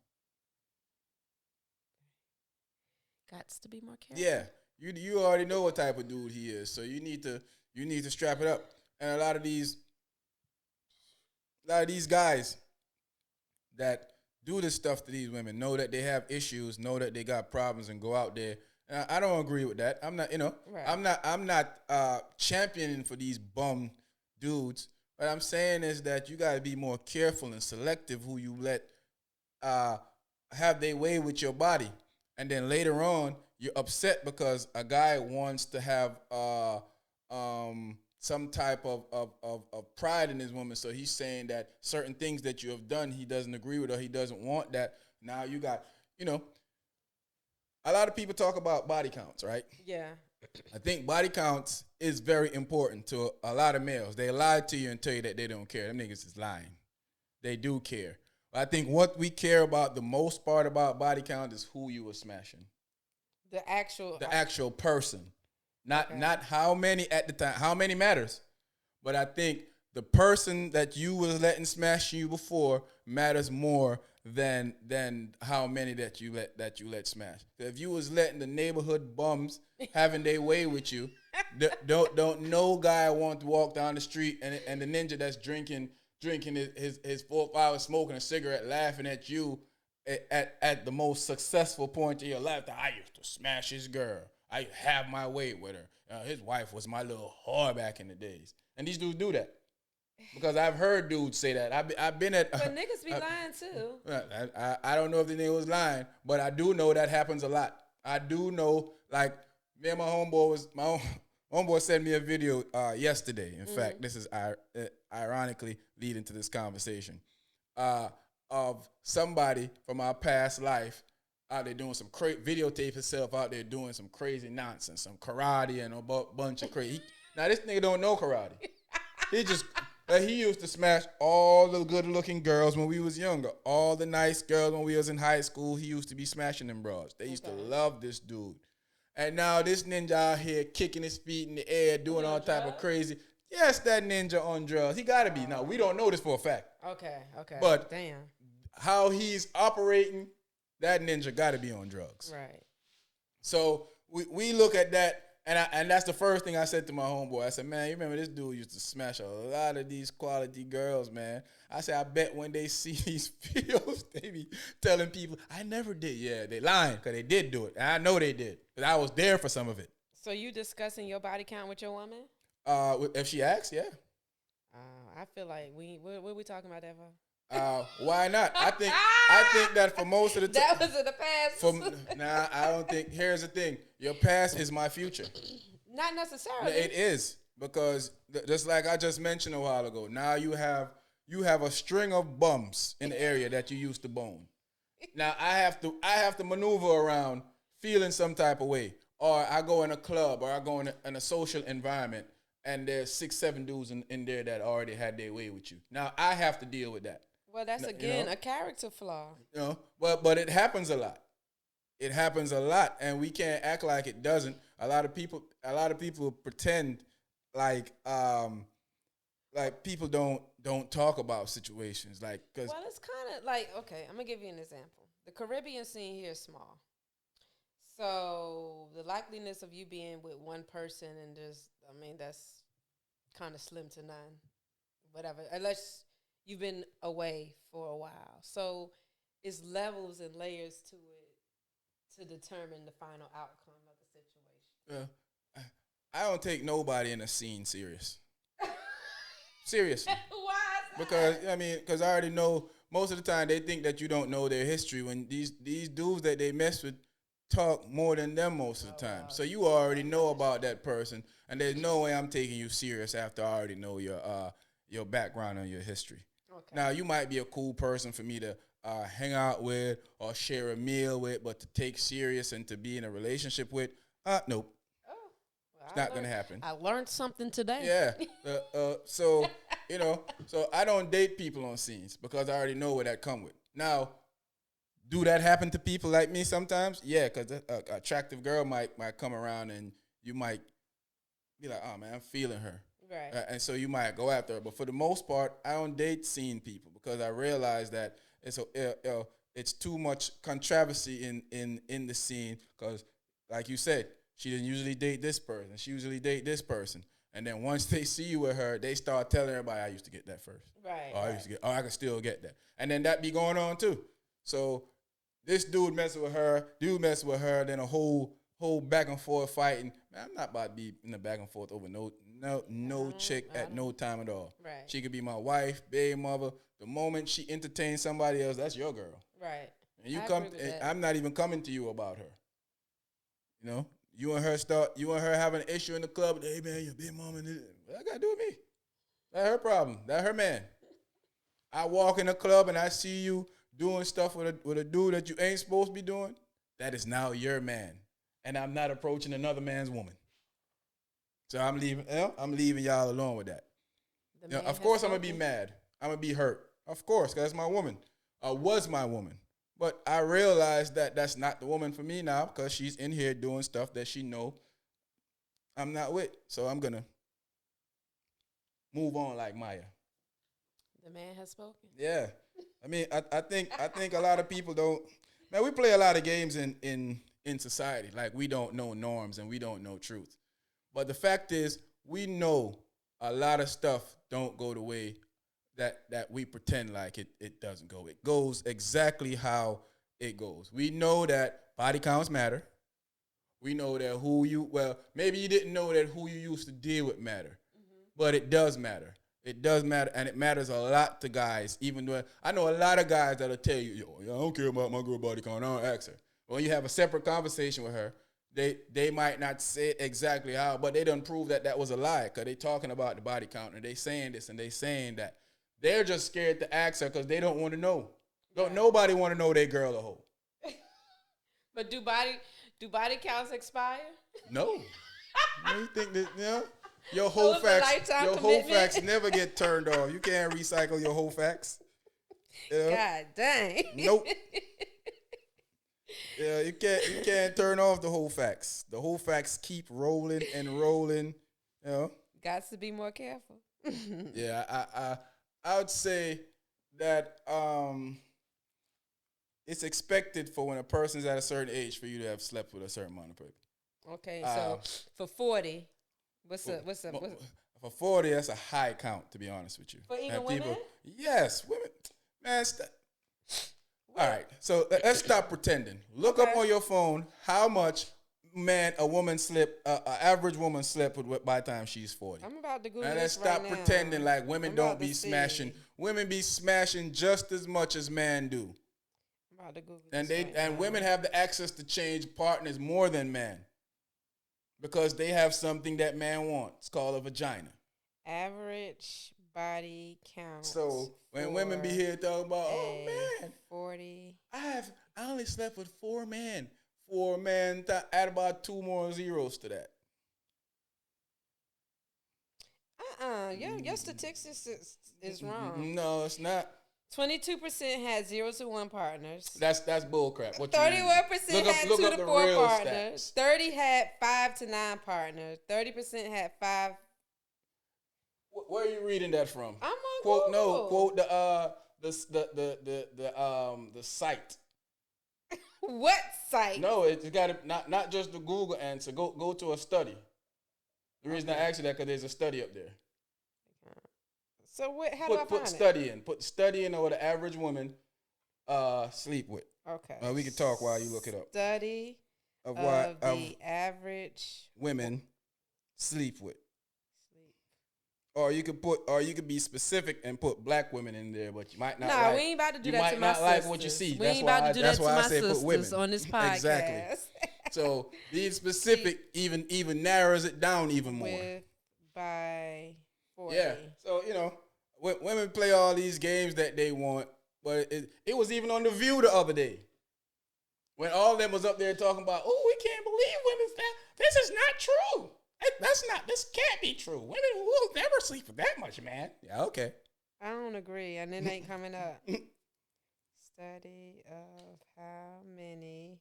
Speaker 2: Gots to be more careful.
Speaker 1: Yeah, you already know what type of dude he is, so you need to strap it up. And a lot of these guys that do this stuff to these women know that they have issues, know that they got problems, and go out there. And I don't agree with that. I'm not, right. I'm not championing for these bum dudes. What I'm saying is that you got to be more careful and selective who you let have their way with your body. And then later on, you're upset because a guy wants to have some type of pride in his woman. So he's saying that certain things that you have done, he doesn't agree with or he doesn't want that. Now you got, a lot of people talk about body counts, right?
Speaker 2: Yeah.
Speaker 1: I think body counts is very important to a lot of males. They lie to you and tell you that they don't care. Them niggas is lying. They do care. I think what we care about the most part about body count is who you were smashing.
Speaker 2: The actual
Speaker 1: person. Not how many at the time. How many matters. But I think the person that you was letting smash you before matters more than how many that you let smash. So if you was letting the neighborhood bums having their way with you, don't no guy want to walk down the street and the ninja that's drinking his 4 or 5 hours, smoking a cigarette, laughing at you at the most successful point of your life. That I used to smash his girl. I have my way with her. His wife was my little whore back in the days. And these dudes do that. Because I've heard dudes say that. I've been at...
Speaker 2: But niggas be lying too.
Speaker 1: I don't know if the nigga was lying, but I do know that happens a lot. I do know, like, me and my homeboy sent me a video yesterday. In fact, this is ironically leading to this conversation of somebody from our past life out there doing some videotape himself out there doing some crazy nonsense, some karate and a bunch of crazy. Now this nigga don't know karate. He used to smash all the good-looking girls when we was younger. All the nice girls when we was in high school, he used to be smashing them bros. They used to love this dude. And now this ninja out here kicking his feet in the air, doing all type of crazy. Yes, that ninja on drugs. He got to be. Now, we don't know this for a fact.
Speaker 2: Okay.
Speaker 1: But
Speaker 2: damn,
Speaker 1: how he's operating, that ninja got to be on drugs.
Speaker 2: right.
Speaker 1: So we look at that, and that's the first thing I said to my homeboy. I said, man, you remember this dude used to smash a lot of these quality girls, man. I said, I bet when they see these videos, they be telling people, I never did. Yeah, they lying because they did do it. And I know they did because I was there for some of it.
Speaker 2: So you discussing your body count with your woman?
Speaker 1: If she asks, yeah.
Speaker 2: I feel like what we talking about that for?
Speaker 1: Why not? I think that for most of the time.
Speaker 2: That was in the past.
Speaker 1: Nah, I don't think. Here's the thing: your past is my future.
Speaker 2: Not necessarily.
Speaker 1: It is because just like I just mentioned a while ago. Now you have a string of bums in the area that you used to bone. Now I have to maneuver around feeling some type of way, or I go in a club, or I go in a social environment, and there's 6-7 dudes in there that already had their way with you. Now I have to deal with that.
Speaker 2: Well, that's again a character flaw.
Speaker 1: But it happens a lot. It happens a lot, and we can't act like it doesn't. A lot of people pretend like people don't talk about situations well,
Speaker 2: it's kind of like, okay, I'm gonna give you an example. The Caribbean scene here is small, so the likeliness of you being with one person and that's kind of slim to none. Whatever, unless you've been away for a while. So it's levels and layers to it to determine the final outcome of the situation.
Speaker 1: I don't take nobody in a scene serious. Seriously.
Speaker 2: Why is
Speaker 1: that? Because I already know most of the time they think that you don't know their history when these dudes that they mess with talk more than them most of the time. So you already know about that person, and there's no way I'm taking you serious after I already know your background and your history. Okay. Now, you might be a cool person for me to hang out with or share a meal with, but to take serious and to be in a relationship with, nope. Oh, well, it's not going to happen.
Speaker 2: I learned something today.
Speaker 1: Yeah. So I don't date people on scenes because I already know where that come with. Now, do that happen to people like me sometimes? Yeah, because an attractive girl might come around and you might be like, oh, man, I'm feeling her.
Speaker 2: Right.
Speaker 1: And so you might go after her. But for the most part, I don't date scene people because I realize that it's too much controversy in the scene because, like you said, she didn't usually date this person. She usually date this person. And then once they see you with her, they start telling everybody, I used to get that first.
Speaker 2: Right.
Speaker 1: I can still get that. And then that be going on too. So this dude messing with her, then a whole back and forth fighting. Man, I'm not about to be in the back and forth over no chick at no time at all.
Speaker 2: Right.
Speaker 1: She could be my wife, baby mother. The moment she entertains somebody else, that's your girl.
Speaker 2: Right.
Speaker 1: And I'm not even coming to you about her. You and her have an issue in the club. Hey man, your big mama. What that got to do with me? That's her problem. That's her man. I walk in the club and I see you doing stuff with a dude that you ain't supposed to be doing. That is now your man. And I'm not approaching another man's woman. So I'm leaving y'all alone with that. Of course, I'm going to be mad. I'm going to be hurt. Of course, because that's my woman. Was my woman. But I realize that that's not the woman for me now because she's in here doing stuff that she know I'm not with. So I'm going to move on like Maya.
Speaker 2: The man has spoken.
Speaker 1: Yeah. I think a lot of people don't. Man, we play a lot of games in society. Like, we don't know norms and we don't know truth. But the fact is, we know a lot of stuff don't go the way that we pretend like it doesn't go. It goes exactly how it goes. We know that body counts matter. We know that maybe you didn't know that who you used to deal with matter. Mm-hmm. But it does matter. It does matter, and it matters a lot to guys. Even though I know a lot of guys that'll tell you, I don't care about my girl body count, I don't ask her. But when you have a separate conversation with her, they might not say it exactly how, but they done prove that was a lie because they talking about the body count, and they saying this and they saying that. They're just scared to ask her because they don't want to know. Don't nobody want to know their girl a hoe.
Speaker 2: But do body counts expire?
Speaker 1: No. You think that, your whole facts never get turned off. You can't recycle your whole facts.
Speaker 2: God dang.
Speaker 1: Nope. Yeah, you can't turn off the whole facts. The whole facts keep rolling and rolling. You know.
Speaker 2: Got to be more careful.
Speaker 1: Yeah, I would say that it's expected for when a person's at a certain age for you to have slept with a certain amount of people.
Speaker 2: Okay,
Speaker 1: Uh,
Speaker 2: so for 40,
Speaker 1: for,
Speaker 2: what's up?
Speaker 1: for 40, that's a high count, to be honest with you.
Speaker 2: For even
Speaker 1: And
Speaker 2: women?
Speaker 1: people, yes, women, man. All right, so let's stop pretending. Look up
Speaker 2: Okay.
Speaker 1: on your phone how much a woman slept, average woman slept with by the time she's 40.
Speaker 2: I'm about to Google
Speaker 1: And let's
Speaker 2: this right
Speaker 1: stop
Speaker 2: now.
Speaker 1: pretending like women
Speaker 2: I'm
Speaker 1: don't
Speaker 2: about
Speaker 1: be
Speaker 2: to
Speaker 1: smashing.
Speaker 2: see.
Speaker 1: Women be smashing just as much as men do.
Speaker 2: I'm about to Google
Speaker 1: And
Speaker 2: this right now.
Speaker 1: women have the access to change partners more than men. Because they have something that man wants. It's called a vagina.
Speaker 2: Average body count.
Speaker 1: So when women be here talking about, oh man,
Speaker 2: 40.
Speaker 1: I only slept with 4 men. 4 men, add about 2 more zeros to that.
Speaker 2: Your statistics is wrong.
Speaker 1: No, it's not.
Speaker 2: 22% had 0 to 1 partners.
Speaker 1: That's bullcrap.
Speaker 2: 31% had 2 to 4 partners.
Speaker 1: Stats.
Speaker 2: 30 had 5 to 9 partners. 30% had 5.
Speaker 1: Where are you reading that from?
Speaker 2: I'm on
Speaker 1: Quote
Speaker 2: Google.
Speaker 1: no. Quote the site.
Speaker 2: What site?
Speaker 1: No, it's got to not just the Google answer. Go to a study. The reason I asked you that because there's a study up there.
Speaker 2: So what? How do I find
Speaker 1: Put study in. Put study in or the average woman sleep with.
Speaker 2: Okay.
Speaker 1: We can talk while you look it up.
Speaker 2: Study
Speaker 1: Of what
Speaker 2: the average
Speaker 1: women sleep with. Or you could be specific and put black women in there, but you might not.
Speaker 2: No, we ain't about to do that to my sisters.
Speaker 1: You might not like what you see.
Speaker 2: We ain't about to do that to my
Speaker 1: sisters
Speaker 2: on this podcast.
Speaker 1: Exactly. So being specific even narrows it down even more.
Speaker 2: With by 40.
Speaker 1: Yeah. So women play all these games that they want, but it was even on The View the other day when all of them was up there talking about, oh, we can't believe women's that. This is not true. This can't be true. Women will never sleep with that much, man. Yeah, okay.
Speaker 2: I don't agree, and it ain't coming up. Study of how many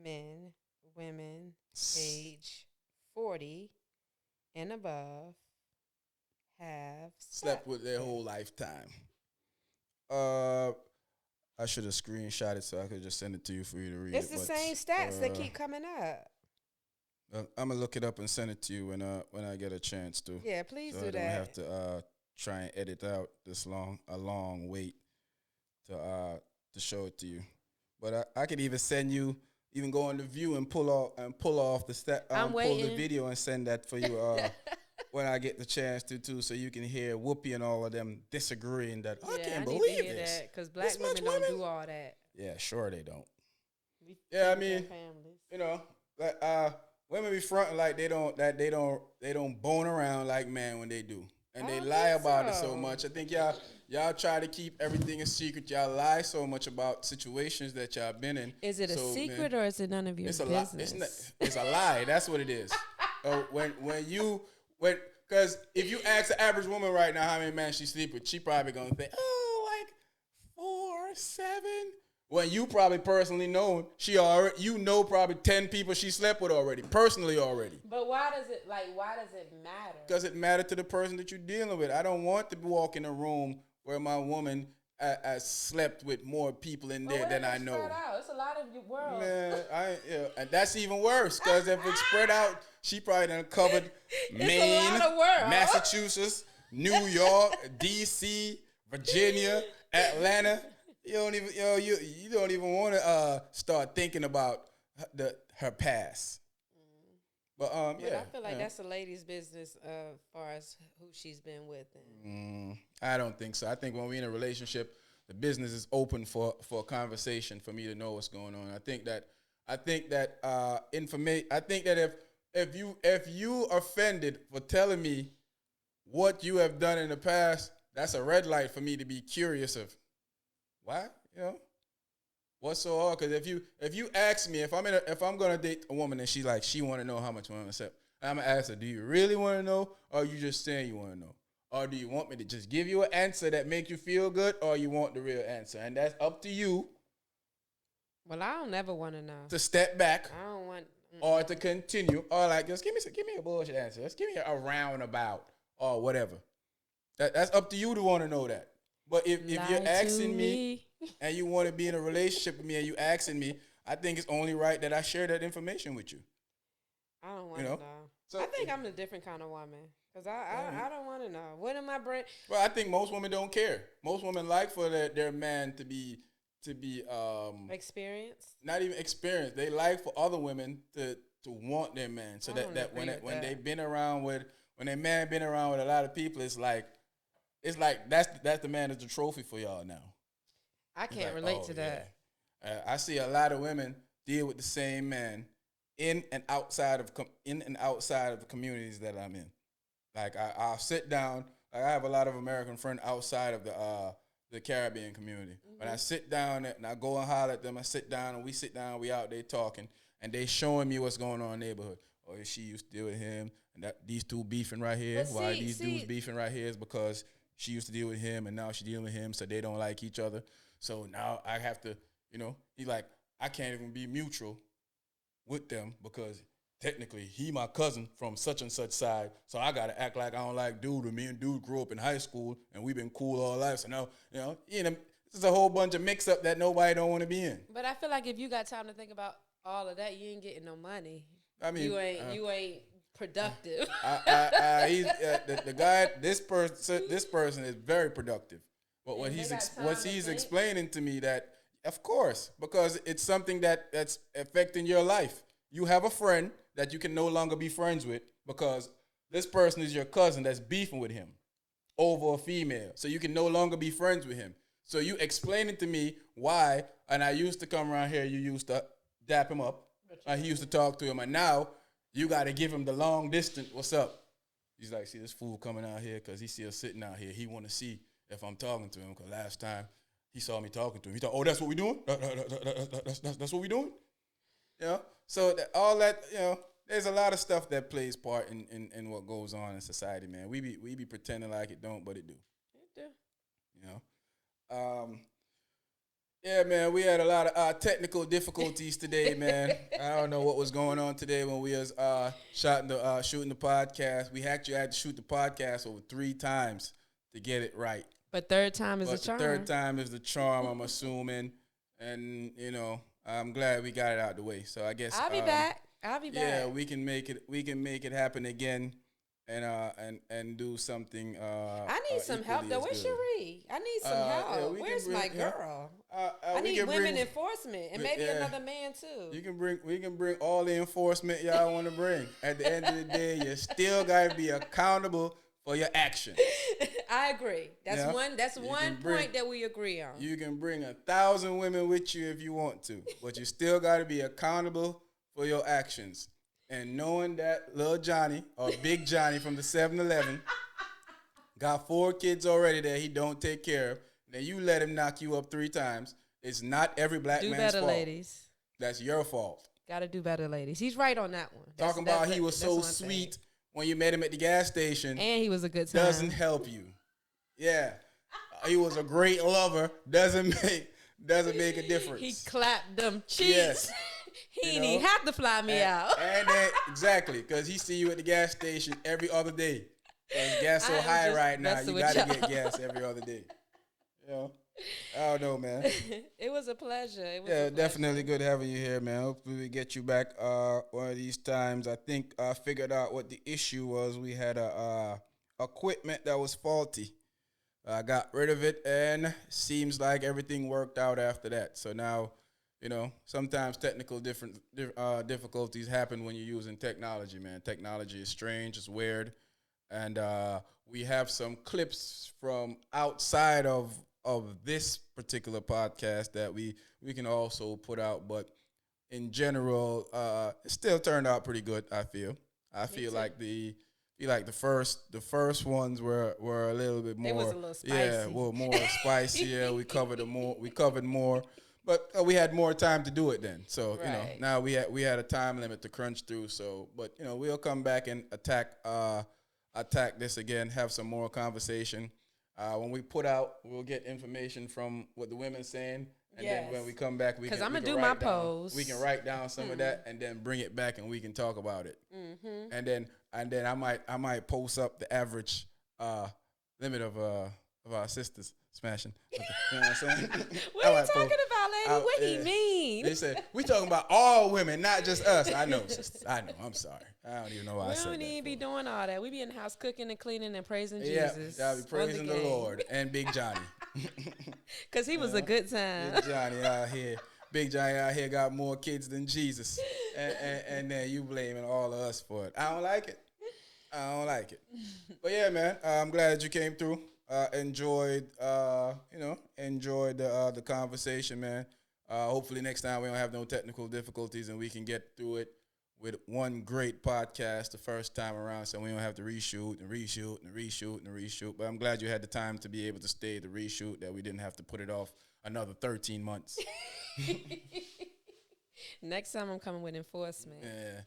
Speaker 2: men, women, age 40 and above have
Speaker 1: slept with their whole lifetime. I should have screenshot it so I could just send it to you for you to read.
Speaker 2: It's the same stats that keep coming up.
Speaker 1: I'm gonna look it up and send it to you when I get a chance to.
Speaker 2: Yeah, please
Speaker 1: so
Speaker 2: do
Speaker 1: I don't
Speaker 2: that.
Speaker 1: have to try and edit out a long wait to show it to you. But I could even send you, even go on The View and pull off the stat.
Speaker 2: I'm
Speaker 1: pull
Speaker 2: waiting.
Speaker 1: the video and send that for you when I get the chance to too, so you can hear Whoopi and all of them disagreeing that I can't believe
Speaker 2: to hear
Speaker 1: this.
Speaker 2: that because black women don't do all that.
Speaker 1: Yeah, sure they don't.
Speaker 2: We
Speaker 1: I mean, women be fronting like they don't bone around like man when they do. And they lie about it so much. I think y'all try to keep everything a secret. Y'all lie so much about situations that y'all been in.
Speaker 2: Is it a secret or is it none of your business?
Speaker 1: It's a lie. That's what it is. Because if you ask the average woman right now how many men she sleep with, she probably gonna think, like 4, 7. When you probably personally know probably 10 people she slept with personally already.
Speaker 2: But why does it matter?
Speaker 1: Because it mattered to the person that you're dealing with. I don't want to walk in a room where my woman has slept with more people in there than I know.
Speaker 2: It's a lot of your world.
Speaker 1: Man, and that's even worse. Because if it's spread out, she probably done covered Maine, Massachusetts, New York, D.C., Virginia, Atlanta. You don't even want to start thinking about her past. But I
Speaker 2: feel like that's a lady's business as far as who she's been with.
Speaker 1: I don't think so. I think when we're in a relationship, the business is open for a conversation for me to know what's going on. I think that if you offended for telling me what you have done in the past, that's a red light for me to be curious of. Why? What's so hard? Because if you ask me if I'm gonna date a woman and she want to know how much women slept, I'm gonna ask her, do you really want to know, or are you just saying you want to know, or do you want me to just give you an answer that make you feel good, or you want the real answer? And that's up to you
Speaker 2: Well, I don't never want to know.
Speaker 1: to step back,
Speaker 2: I don't want.
Speaker 1: or to continue, or like just give me a bullshit answer. Just give me a roundabout or whatever. That's up to you to want to know that. But if you're asking me and you want to be in a relationship with me and you asking me, I think it's only right that I share that information with you.
Speaker 2: I don't want to know.
Speaker 1: So
Speaker 2: I think I'm a different kind of woman because I don't want to know. What am I bring?
Speaker 1: Well, I think most women don't care. Most women like for their man to be
Speaker 2: Experienced.
Speaker 1: not even experienced. They like for other women to want their man. So that when they've been around with when their man been around with a lot of people, it's like that's the man that's the trophy for y'all now.
Speaker 2: I can't relate to that.
Speaker 1: I see a lot of women deal with the same man in and outside of the communities that I'm in. Like I'll sit down. Like I have a lot of American friends outside of the Caribbean community. When I sit down and I go and holler at them, I sit down and we out there talking, and they showing me what's going on in the neighborhood. Oh, she used to deal with him, and that these two beefing right here. Why these dudes beefing right here is because she used to deal with him, and now she dealing with him, so they don't like each other. So now I have to, he's like, I can't even be mutual with them because technically he my cousin from such and such side, so I gotta act like I don't like dude. And me and dude grew up in high school and we've been cool all life. So now, this is a whole bunch of mix up that nobody don't want to be in.
Speaker 2: But I feel like if you got time to think about all of that, you ain't getting no money.
Speaker 1: I mean,
Speaker 2: you ain't productive.
Speaker 1: He's the guy. This person is very productive. But what he's explaining to me that, of course, because it's something that's affecting your life. You have a friend that you can no longer be friends with because this person is your cousin that's beefing with him over a female. So you can no longer be friends with him. So you explaining to me why, and I used to come around here, you used to dap him up. He used to talk to him, and now you got to give him the long distance. What's up? He's like, see this fool coming out here because he see us sitting out here. He want to see if I'm talking to him because last time he saw me talking to him. He thought, oh, that's what we doing? That's what we doing? So all that, there's a lot of stuff that plays part in what goes on in society, man. We be pretending like it don't, but it do.
Speaker 2: It
Speaker 1: do. Yeah, man, we had a lot of technical difficulties today, man. I don't know what was going on today when we was shooting the podcast. We actually had to shoot the podcast over 3 times to get it right.
Speaker 2: But third time is the charm.
Speaker 1: Third time is the charm, I'm assuming. And, I'm glad we got it out the way. So I guess
Speaker 2: I'll be back.
Speaker 1: Yeah, we can make it happen again and do something.
Speaker 2: I need some help though. Where's Cherie? I need some help. Where's my girl? I need women enforcement and maybe another man too.
Speaker 1: We can bring all the enforcement y'all want to bring. At the end of the day, you still gotta be accountable for your action.
Speaker 2: I agree. That's one point that we agree on.
Speaker 1: You can bring 1,000 women with you if you want to, but you still got to be accountable for your actions. And knowing that little Johnny or Big Johnny from the 7-Eleven got 4 kids already that he don't take care of, then you let him knock you up 3 times. It's not every black man's fault. Do better, ladies. That's your fault.
Speaker 2: Got to do better, ladies. He's right on that one.
Speaker 1: Talking about he was so sweet when you met him at the gas station.
Speaker 2: And he was a good time.
Speaker 1: Doesn't help you. Yeah. He was a great lover. Doesn't make a difference.
Speaker 2: He clapped them cheeks.
Speaker 1: Yes.
Speaker 2: He didn't even have to fly me out.
Speaker 1: And then, exactly, because he see you at the gas station every other day. Because gas so high right now, you got to get gas every other day. I don't know, man.
Speaker 2: It was a pleasure.
Speaker 1: Definitely good having you here, man. Hopefully we get you back one of these times. I think I figured out what the issue was. We had equipment that was faulty. I got rid of it, and seems like everything worked out after that. So now, sometimes technical difficulties happen when you're using technology, man. Technology is strange, it's weird, and we have some clips from outside of this particular podcast that we can also put out. But in general, it still turned out pretty good. I feel like the first ones were a little bit more.
Speaker 2: It was a little spicy.
Speaker 1: Yeah, well, more spicy. Yeah, we covered more, but we had more time to do it then. So
Speaker 2: right.
Speaker 1: Now we had a time limit to crunch through. So, but we'll come back and attack this again. Have some more conversation. When we put out, we'll get information from what the women's saying, And then when we come back,
Speaker 2: because I'm gonna do my pose.
Speaker 1: We can write down some of that and then bring it back and we can talk about it. And then I might post up the average limit of our sisters smashing. You know what I'm saying?
Speaker 2: What are you talking about, lady? What he mean?
Speaker 1: They said we talking about all women, not just us. I know, sisters. I know. I'm sorry. I don't even know why I said that.
Speaker 2: We don't even be doing all that. We be in the house cooking and cleaning and praising Jesus.
Speaker 1: Yeah, be praising the Lord and Big Johnny.
Speaker 2: Because he was a good time.
Speaker 1: Big Johnny out here. Big Johnny out here got more kids than Jesus. And then you blaming all of us for it. I don't like it. But yeah, man, I'm glad that you came through. Enjoyed the conversation, man. Hopefully next time we don't have no technical difficulties and we can get through it with one great podcast the first time around, so we don't have to reshoot. But I'm glad you had the time to be able to stay to reshoot, that we didn't have to put it off another 13 months.
Speaker 2: Next time I'm coming with enforcement.
Speaker 1: Yeah,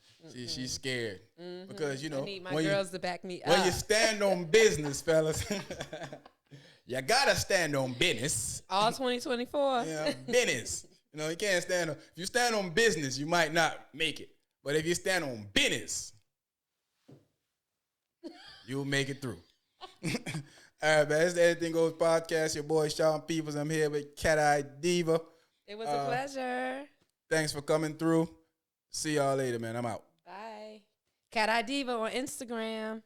Speaker 1: she's scared because
Speaker 2: I need my girls to back me up.
Speaker 1: When you stand on business, fellas, you gotta stand on business.
Speaker 2: All 2024.
Speaker 1: Yeah, business. You can't stand on. If you stand on business, you might not make it. But if you stand on business, you'll make it through. All right, man. It's the Anything Goes podcast. Your boy Sean Peoples. I'm here with Kateye Diva.
Speaker 2: It was a pleasure.
Speaker 1: Thanks for coming through. See y'all later, man. I'm out.
Speaker 2: Bye. Kateye Diva on Instagram.